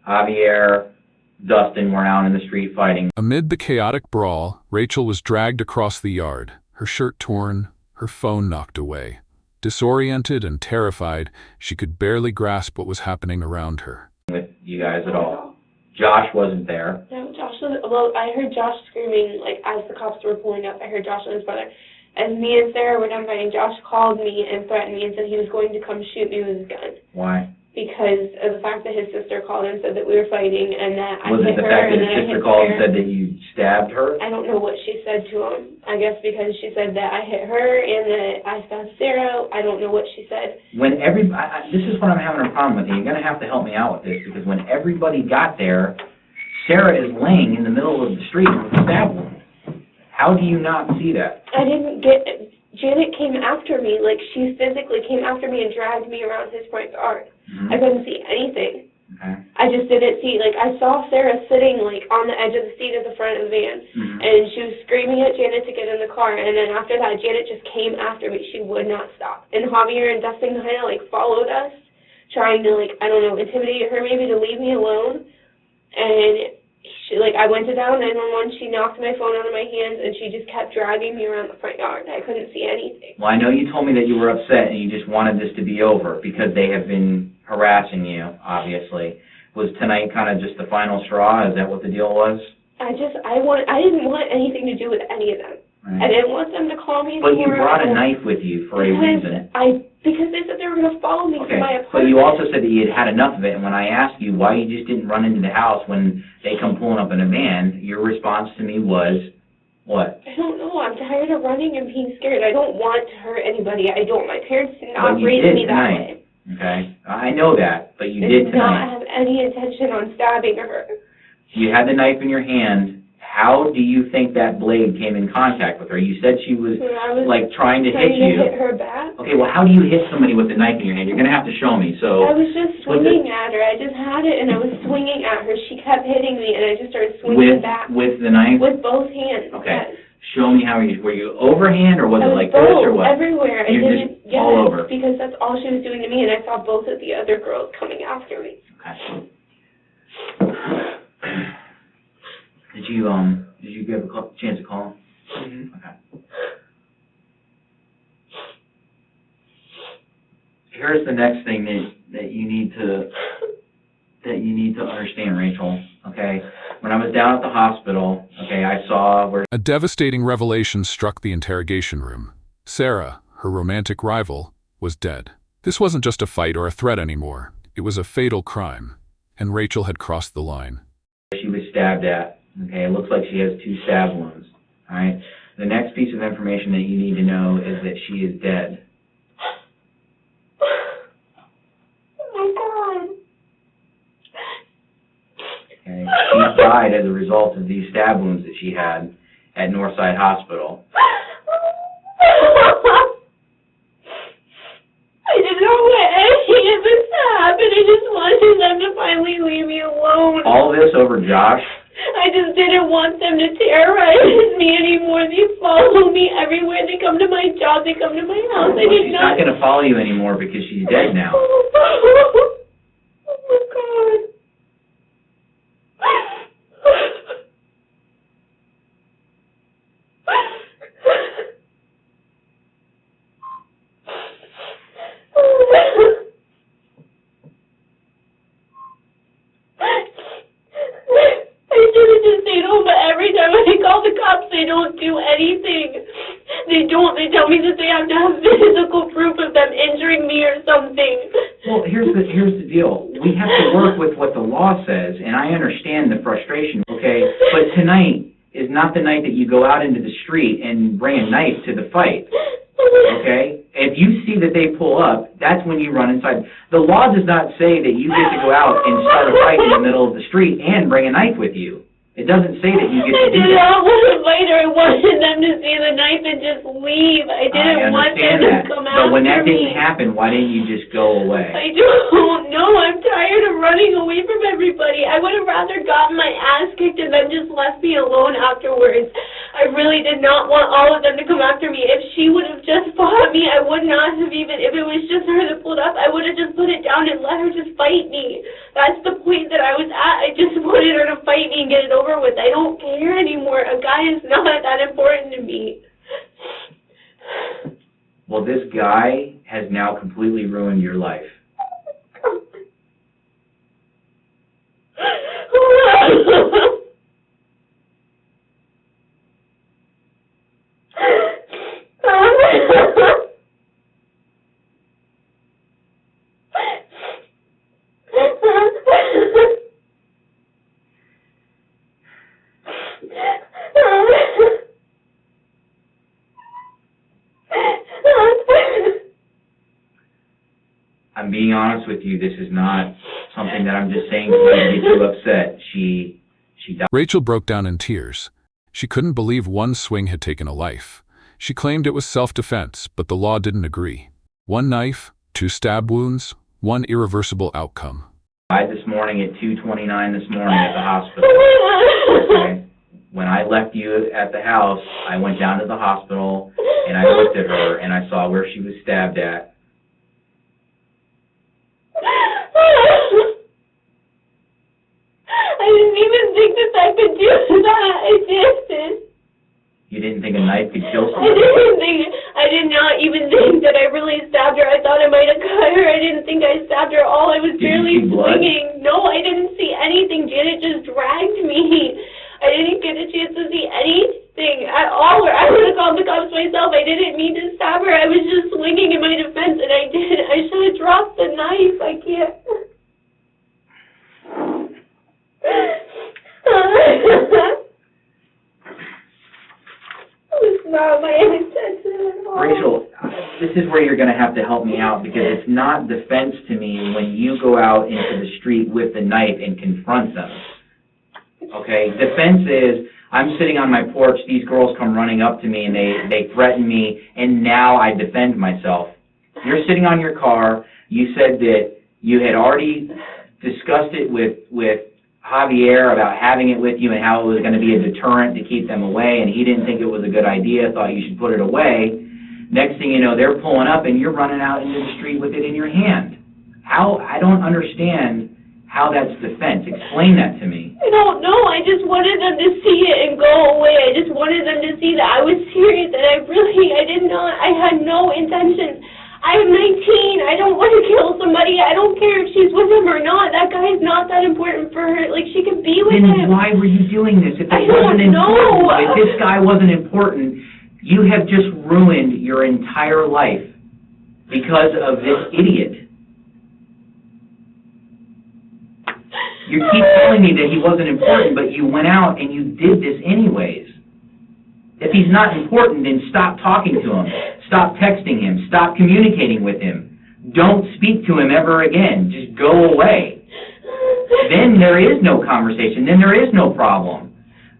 [SPEAKER 2] Javier, Dustin were out in the street fighting.
[SPEAKER 1] Amid the chaotic brawl, Rachel was dragged across the yard, her shirt torn, her phone knocked away. Disoriented and terrified, she could barely grasp what was happening around her.
[SPEAKER 2] With you guys at all. Josh wasn't there.
[SPEAKER 3] No, well, I heard Josh screaming, as the cops were pulling up. I heard Josh and his brother. As me and Sarah were done fighting, Josh called me and threatened me and said he was going to come shoot me with his gun.
[SPEAKER 2] Why?
[SPEAKER 3] Because of the fact that his sister called and said that we were fighting and that I
[SPEAKER 2] Was
[SPEAKER 3] hit
[SPEAKER 2] it the
[SPEAKER 3] her
[SPEAKER 2] fact
[SPEAKER 3] and
[SPEAKER 2] that
[SPEAKER 3] then I
[SPEAKER 2] his
[SPEAKER 3] hit
[SPEAKER 2] sister called and
[SPEAKER 3] Sarah.
[SPEAKER 2] said that you stabbed her?
[SPEAKER 3] I don't know what she said to him. I guess because she said that I hit her and that I stabbed Sarah. I don't know what she said.
[SPEAKER 2] When this is what I'm having a problem with, and you're going to have to help me out with this, because when everybody got there, Sarah is laying in the middle of the street with a stab wound. How do you not see that?
[SPEAKER 3] I didn't get it. Janet came after me, she physically came after me and dragged me around his front yard.
[SPEAKER 2] Mm-hmm.
[SPEAKER 3] I couldn't see anything.
[SPEAKER 2] Okay.
[SPEAKER 3] I just didn't see, I saw Sarah sitting, on the edge of the seat at the front of the van,
[SPEAKER 2] Mm-hmm.
[SPEAKER 3] and she was screaming at Janet to get in the car, and then after that, Janet just came after me. She would not stop. And Javier and Dustin kind of, followed us, trying to, intimidate her maybe to leave me alone, and she, I went to dial 911, she knocked my phone out of my hands, and she just kept dragging me around the front yard. I couldn't see anything.
[SPEAKER 2] Well, I know you told me that you were upset and you just wanted this to be over because they have been harassing you, obviously. Was tonight kind of just the final straw? Is that what the deal was?
[SPEAKER 3] I didn't want anything to do with any of them.
[SPEAKER 2] Right.
[SPEAKER 3] I didn't want them to call me.
[SPEAKER 2] But you brought a knife with you for a reason.
[SPEAKER 3] I Because they said they were going to follow me to
[SPEAKER 2] Okay,
[SPEAKER 3] my
[SPEAKER 2] but
[SPEAKER 3] apartment.
[SPEAKER 2] you also said that you had had enough of it, and when I asked you why you just didn't run into the house when they come pulling up in a van, your response to me was, what?
[SPEAKER 3] I don't know. I'm tired of running and being scared. I don't want to hurt anybody. I don't. My parents did not
[SPEAKER 2] But you
[SPEAKER 3] raise
[SPEAKER 2] did
[SPEAKER 3] me that
[SPEAKER 2] tonight.
[SPEAKER 3] way.
[SPEAKER 2] Okay, I know that, but you
[SPEAKER 3] I
[SPEAKER 2] did
[SPEAKER 3] did not
[SPEAKER 2] tonight.
[SPEAKER 3] have any intention on stabbing her.
[SPEAKER 2] You had the knife in your hand. How do you think that blade came in contact with her? You said she was,
[SPEAKER 3] I was
[SPEAKER 2] like, trying to hit
[SPEAKER 3] trying to
[SPEAKER 2] you.
[SPEAKER 3] hit her back.
[SPEAKER 2] Okay, well, how do you hit somebody with a knife in your hand? You're going to have to show me, so...
[SPEAKER 3] I was just swinging at her. I just had it, and I was swinging at her. She kept hitting me, and I just started swinging back.
[SPEAKER 2] With the knife?
[SPEAKER 3] With both hands,
[SPEAKER 2] Okay.
[SPEAKER 3] yes.
[SPEAKER 2] Show me how you... Were you overhand, or was it like
[SPEAKER 3] both,
[SPEAKER 2] this, or what?
[SPEAKER 3] everywhere. I
[SPEAKER 2] You're
[SPEAKER 3] didn't,
[SPEAKER 2] just all over.
[SPEAKER 3] because that's all she was doing to me, and I saw both of the other girls coming after me.
[SPEAKER 2] Okay. Did you get a chance to call him? Mm-hmm. Okay. Here's the next thing that you need to understand, Rachel, okay? When I was down at the hospital, okay, I saw where...
[SPEAKER 1] A devastating revelation struck the interrogation room. Sarah, her romantic rival, was dead. This wasn't just a fight or a threat anymore. It was a fatal crime, and Rachel had crossed the line.
[SPEAKER 2] She was stabbed at. Okay, it looks like she has 2 stab wounds. All right. The next piece of information that you need to know is that she is dead.
[SPEAKER 3] Oh my God.
[SPEAKER 2] Okay. She died as a result of these stab wounds that she had at Northside Hospital.
[SPEAKER 3] I didn't know what any of this happened. I just wanted them to finally leave me alone.
[SPEAKER 2] All this over Josh.
[SPEAKER 3] I just didn't want them to terrorize me anymore. They follow me everywhere. They come to my job. They come to my house. I did
[SPEAKER 2] She's not going to follow you anymore because she's dead now.
[SPEAKER 3] Oh my God. I should have just stayed home, but every time I call the cops, they don't do anything. They don't. They tell me that they have to have physical proof of them injuring me or something.
[SPEAKER 2] Well, here's the deal. We have to work with what the law says, and I understand the frustration, okay? But tonight is not the night that you go out into the street and bring a knife to the fight, okay? If you see that they pull up, that's when you run inside. The law does not say that you get to go out and start a fight in the middle of the street and bring a knife with you. It doesn't say that you get to
[SPEAKER 3] I
[SPEAKER 2] do
[SPEAKER 3] did
[SPEAKER 2] that.
[SPEAKER 3] not want to fight her. I wanted them to see the knife and just leave. I didn't want them to come after me.
[SPEAKER 2] But when that didn't happen, why didn't you just go away?
[SPEAKER 3] I don't know. I'm tired of running away from everybody. I would have rather gotten my ass kicked and then just left me alone afterwards. I really did not want all of them to come after me. If she would have just fought me, I would not have even, if it was just her that pulled up, I would have just put it down and let her just fight me. That's the point that I was at. I just wanted her to fight me and get it over with. I don't care anymore. A guy is not that important to me.
[SPEAKER 2] Well, this guy has now completely ruined your life. I'm being honest with you, this is not something that I'm just saying to get you upset. She died.
[SPEAKER 1] Rachel broke down in tears. She couldn't believe one swing had taken a life. She claimed it was self-defense, but the law didn't agree. 1 knife, 2 stab wounds, 1 irreversible outcome.
[SPEAKER 2] Died this morning at 2:29 this morning at the hospital. Okay. When I left you at the house, I went down to the hospital and I looked at her and I saw where she was stabbed at.
[SPEAKER 3] I didn't even think that I could do that. I didn't.
[SPEAKER 2] You didn't think a knife could kill
[SPEAKER 3] I
[SPEAKER 2] somebody?
[SPEAKER 3] I did not even think that I really stabbed her. I thought I might have cut her. I didn't think I stabbed her at all. I was
[SPEAKER 2] Did you
[SPEAKER 3] barely
[SPEAKER 2] see blood?
[SPEAKER 3] swinging. No, I didn't see anything. Janet just dragged me. I didn't get a chance to see anything. at all, or I would have called the cops myself. I didn't mean to stab her. I was just swinging in my defense, and I did. I should have dropped the knife. I can't. It's not my intention at all.
[SPEAKER 2] Rachel, this is where you're going to have to help me out, because it's not defense to me when you go out into the street with the knife and confront them. Okay? Defense is, I'm sitting on my porch, these girls come running up to me and they threaten me, and now I defend myself. You're sitting on your car, you said that you had already discussed it with Javier about having it with you and how it was going to be a deterrent to keep them away, and he didn't think it was a good idea, thought you should put it away. Next thing you know, they're pulling up and you're running out into the street with it in your hand. I don't understand how that's defense. Explain that to me.
[SPEAKER 3] I don't know. I just wanted them to see it and go away. I just wanted them to see that I was serious, and I had no intention. I'm 19. I don't want to kill somebody. I don't care if she's with him or not. That guy's not that important for her. Like, she could be with him.
[SPEAKER 2] Then why were you doing this? If it wasn't important, if this guy wasn't important, you have just ruined your entire life because of this idiot. You keep telling me that he wasn't important, but you went out and you did this anyways. If he's not important, then stop talking to him. Stop texting him. Stop communicating with him. Don't speak to him ever again. Just go away. Then there is no conversation. Then there is no problem.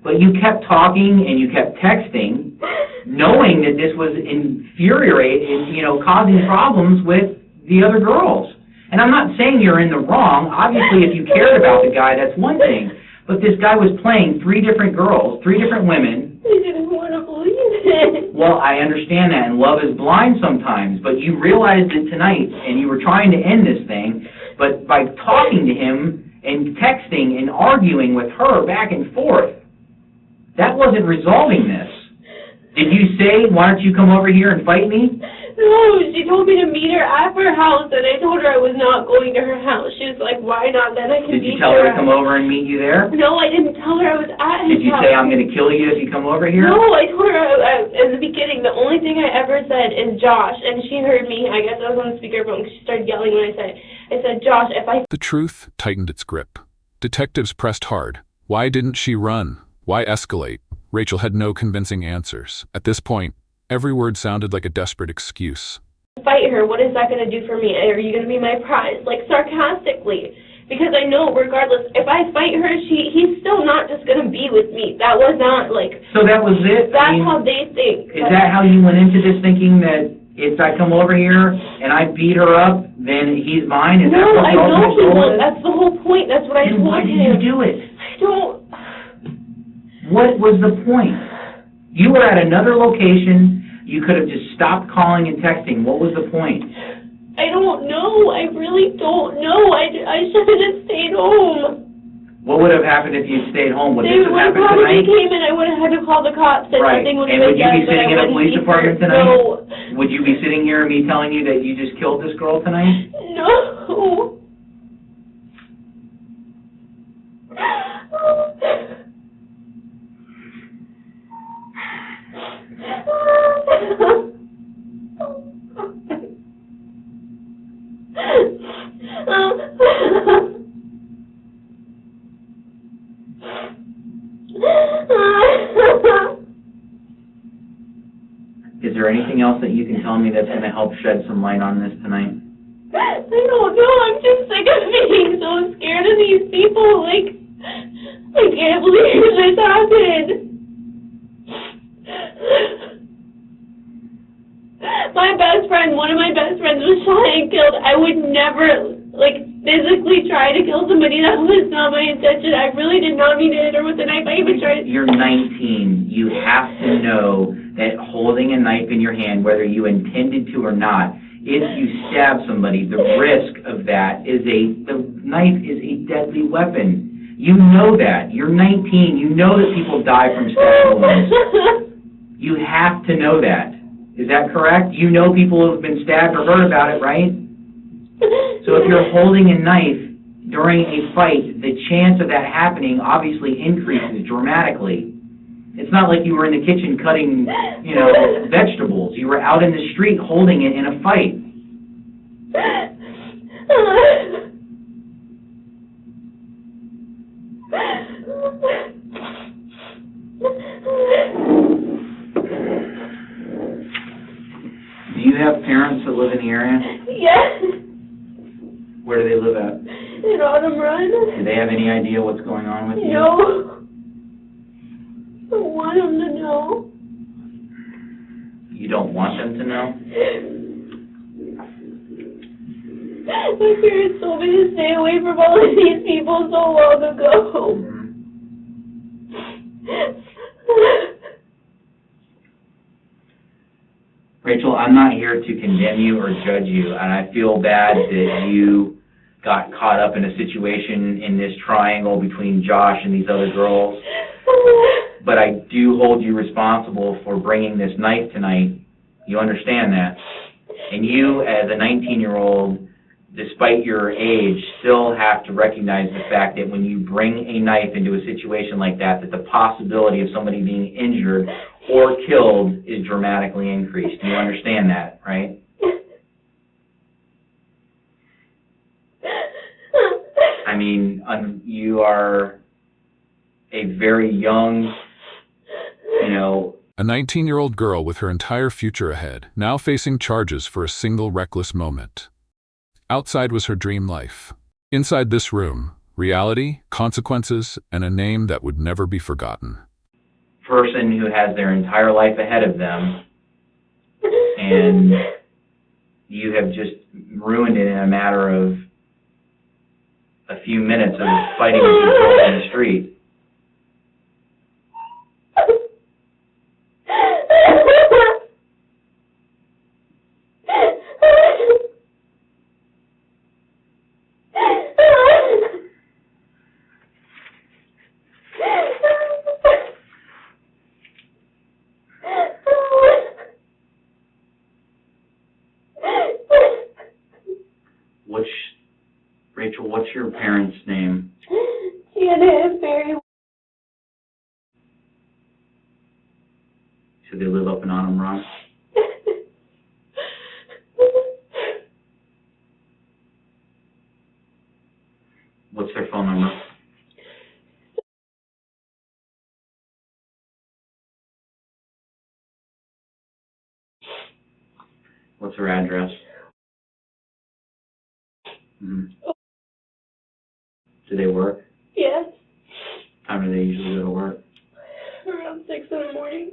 [SPEAKER 2] But you kept talking and you kept texting, knowing that this was infuriating, causing problems with the other girls. And I'm not saying you're in the wrong. Obviously, if you cared about the guy, that's one thing. But this guy was playing 3 different girls, 3 different women.
[SPEAKER 3] I didn't want to believe it.
[SPEAKER 2] Well, I understand that, and love is blind sometimes. But you realized it tonight, and you were trying to end this thing. But by talking to him and texting and arguing with her back and forth, that wasn't resolving this. Did you say, why don't you come over here and fight me?
[SPEAKER 3] No, she told me to meet her at her house, and I told her I was not going to her house. She was like, why not? Then I can
[SPEAKER 2] Did
[SPEAKER 3] meet her.
[SPEAKER 2] you tell her to come over and meet you there?
[SPEAKER 3] No, I didn't tell her I was at his house.
[SPEAKER 2] Did you say, I'm going to kill you if you come over here?
[SPEAKER 3] No, I told her in the beginning, the only thing I ever said is Josh, and she heard me. I guess I was on the speakerphone because she started yelling when I said it. I said, Josh, if I...
[SPEAKER 1] The truth tightened its grip. Detectives pressed hard. Why didn't she run? Why escalate? Rachel had no convincing answers. At this point, every word sounded like a desperate excuse.
[SPEAKER 3] fight her, what is that going to do for me? Are you going to be my prize? Like, sarcastically. Because I know, regardless, if I fight her, he's still not just going to be with me. That was not, like...
[SPEAKER 2] So that was it?
[SPEAKER 3] That's how they think.
[SPEAKER 2] Is that how you went into this, thinking that if I come over here and I beat her up, then he's mine? Is
[SPEAKER 3] no,
[SPEAKER 2] that
[SPEAKER 3] I know he won't. That's the whole point. That's what I told him.
[SPEAKER 2] Then why did you do it?
[SPEAKER 3] I don't...
[SPEAKER 2] What was the point? You were at another location. You could have just stopped calling and texting. What was the point?
[SPEAKER 3] I don't know. I really don't know. I should have just stayed home.
[SPEAKER 2] What would have happened if you stayed home? Would
[SPEAKER 3] They
[SPEAKER 2] this have
[SPEAKER 3] would have
[SPEAKER 2] happened
[SPEAKER 3] probably
[SPEAKER 2] tonight?
[SPEAKER 3] came and I would have had to call the cops and
[SPEAKER 2] Right.
[SPEAKER 3] nothing would
[SPEAKER 2] And
[SPEAKER 3] have
[SPEAKER 2] would
[SPEAKER 3] been
[SPEAKER 2] you
[SPEAKER 3] done.
[SPEAKER 2] be sitting in a police department tonight?
[SPEAKER 3] No.
[SPEAKER 2] Would you be sitting here and me telling you that you just killed this girl tonight?
[SPEAKER 3] No.
[SPEAKER 2] Is there anything else that you can tell me that's going to help shed some light on this tonight?
[SPEAKER 3] I don't know. I'm just sick of being so scared of these people. Like, I can't believe this happened. My best friend, one of my best friends was shot and killed. I would never, like, physically try to kill somebody. That was not my intention. I really did not mean to hit her with a knife. I even tried.
[SPEAKER 2] You're 19. You have to know that holding a knife in your hand, whether you intended to or not, if you stab somebody, the risk of that is the knife is a deadly weapon. You know that. You're 19. You know that people die from stab wounds. You have to know that. Is that correct? You know people who have been stabbed or heard about it, right? So if you're holding a knife during a fight, the chance of that happening obviously increases dramatically. It's not like you were in the kitchen cutting, vegetables. You were out in the street holding it in a fight. Do you have parents that live in the area?
[SPEAKER 3] Yes.
[SPEAKER 2] Where do they live at?
[SPEAKER 3] In Autumn Run.
[SPEAKER 2] Do they have any idea what's going on with you?
[SPEAKER 3] No. I want them to know.
[SPEAKER 2] You don't want them to know?
[SPEAKER 3] My parents told me to stay away from all of these people so long ago.
[SPEAKER 2] Rachel, I'm not here to condemn you or judge you, and I feel bad that you got caught up in a situation in this triangle between Josh and these other girls. But I do hold you responsible for bringing this knife tonight. You understand that? And you, as a 19-year-old, despite your age, still have to recognize the fact that when you bring a knife into a situation like that, that the possibility of somebody being injured or killed is dramatically increased. You understand that, right? I mean, you are a very young,
[SPEAKER 1] A 19-year-old girl with her entire future ahead, now facing charges for a single reckless moment. Outside was her dream life. Inside this room, reality, consequences, and a name that would never be forgotten.
[SPEAKER 2] Person who has their entire life ahead of them, and you have just ruined it in a matter of a few minutes of fighting with these girls in the street. Rachel, what's your parents' name?
[SPEAKER 3] Janet and Barry.
[SPEAKER 2] So they live up in Autumn Run? What's their phone number? What's their address? Mm-hmm. Do they work?
[SPEAKER 3] Yes.
[SPEAKER 2] What time do they usually go to work?
[SPEAKER 3] Around 6 in the morning.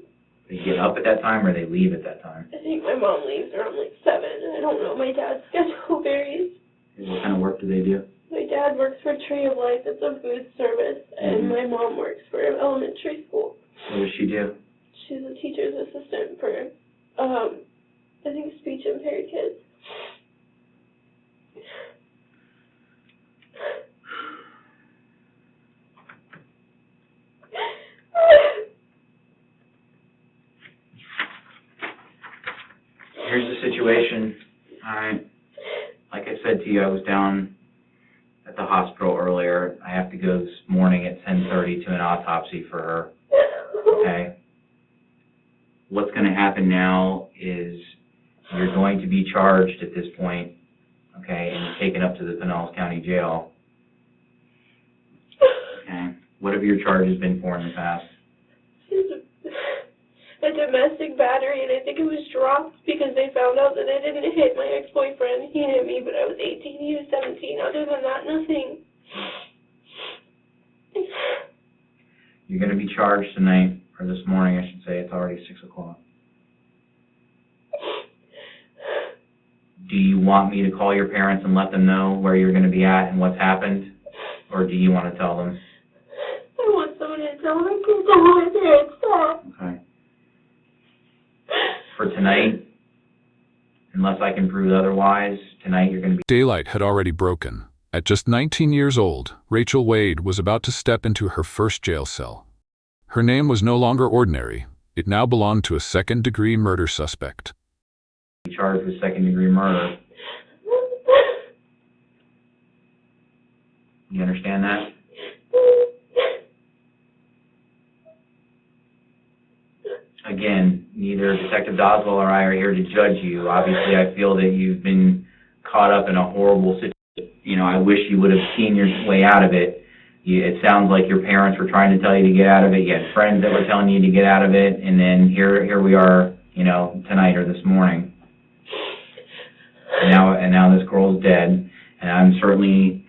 [SPEAKER 2] They get up at that time or they leave at that time?
[SPEAKER 3] I think my mom leaves around like 7. I don't know. My dad's schedule varies.
[SPEAKER 2] What kind of work do they do?
[SPEAKER 3] My dad works for Tree of Life. It's a food service. And my mom works for elementary school.
[SPEAKER 2] What does she do?
[SPEAKER 3] She's a teacher's assistant for, I think, speech impaired kids.
[SPEAKER 2] Here's the situation. Alright. Like I said to you, I was down at the hospital earlier. I have to go this morning at 10:30 to an autopsy for her. Okay? What's going to happen now is you're going to be charged at this point, okay, and taken up to the Pinellas County Jail. Okay? What have your charges been for in the past?
[SPEAKER 3] A domestic battery, and I think it was dropped because they found out that I didn't hit my ex-boyfriend. He hit me, but I was 18, he was 17. Other than that, nothing.
[SPEAKER 2] You're going to be charged tonight, or this morning, I should say. It's already 6 o'clock. Do you want me to call your parents and let them know where you're going to be at and what's happened? Or do you want to tell them?
[SPEAKER 3] I want someone to tell me to tell my parents that.
[SPEAKER 2] Okay. For tonight, unless I can prove otherwise, tonight you're going to be...
[SPEAKER 1] Daylight had already broken. At just 19 years old, Rachel Wade was about to step into her first jail cell. Her name was no longer ordinary. It now belonged to a second-degree murder suspect.
[SPEAKER 2] Charged with second-degree murder. You understand that? again, neither Detective Doswell or I are here to judge you. Obviously, I feel that you've been caught up in a horrible situation. I wish you would have seen your way out of it. It sounds like your parents were trying to tell you to get out of it. You had friends that were telling you to get out of it, and then here we are, tonight or this morning. And now this girl's dead, and I'm certainly,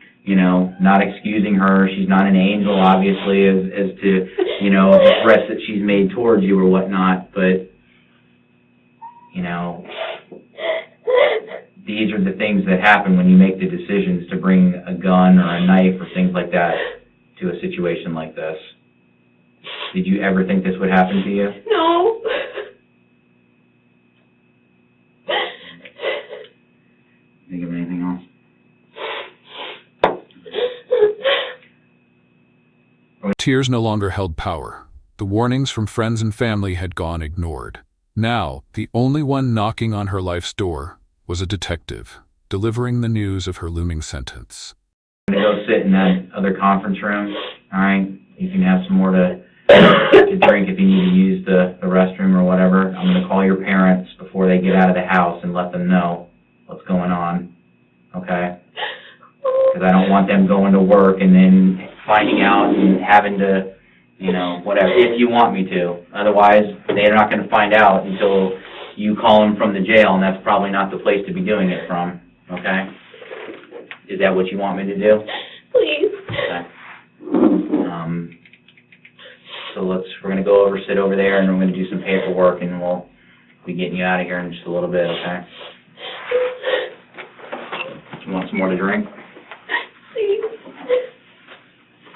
[SPEAKER 2] not excusing her. She's not an angel, obviously, as to, the threats that she's made towards you or whatnot, but, these are the things that happen when you make the decisions to bring a gun or a knife or things like that to a situation like this. Did you ever think this would happen to you?
[SPEAKER 3] No.
[SPEAKER 2] Think of anything else?
[SPEAKER 1] Tears no longer held power. The warnings from friends and family had gone ignored. Now, the only one knocking on her life's door was a detective, delivering the news of her looming sentence.
[SPEAKER 2] I'm going to go sit in that other conference room, all right? You can have some more to drink if you need to use the restroom or whatever. I'm going to call your parents before they get out of the house and let them know what's going on, okay? Because I don't want them going to work and then finding out and having to, whatever, if you want me to. Otherwise, they're not going to find out until you call them from the jail, and that's probably not the place to be doing it from, okay? Is that what you want me to do?
[SPEAKER 3] Please.
[SPEAKER 2] Okay. So we're going to go over, sit over there, and we're going to do some paperwork, and we'll be getting you out of here in just a little bit, okay? You want some more to drink?
[SPEAKER 3] Please.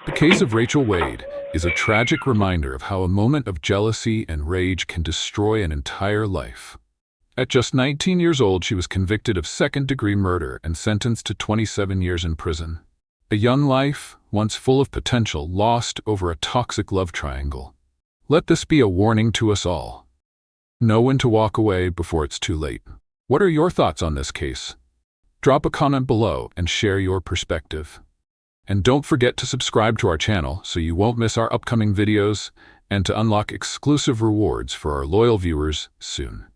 [SPEAKER 1] The case of Rachel Wade is a tragic reminder of how a moment of jealousy and rage can destroy an entire life. At just 19 years old, she was convicted of second-degree murder and sentenced to 27 years in prison. A young life, once full of potential, lost over a toxic love triangle. Let this be a warning to us all. Know when to walk away before it's too late. What are your thoughts on this case? Drop a comment below and share your perspective. And don't forget to subscribe to our channel so you won't miss our upcoming videos and to unlock exclusive rewards for our loyal viewers soon.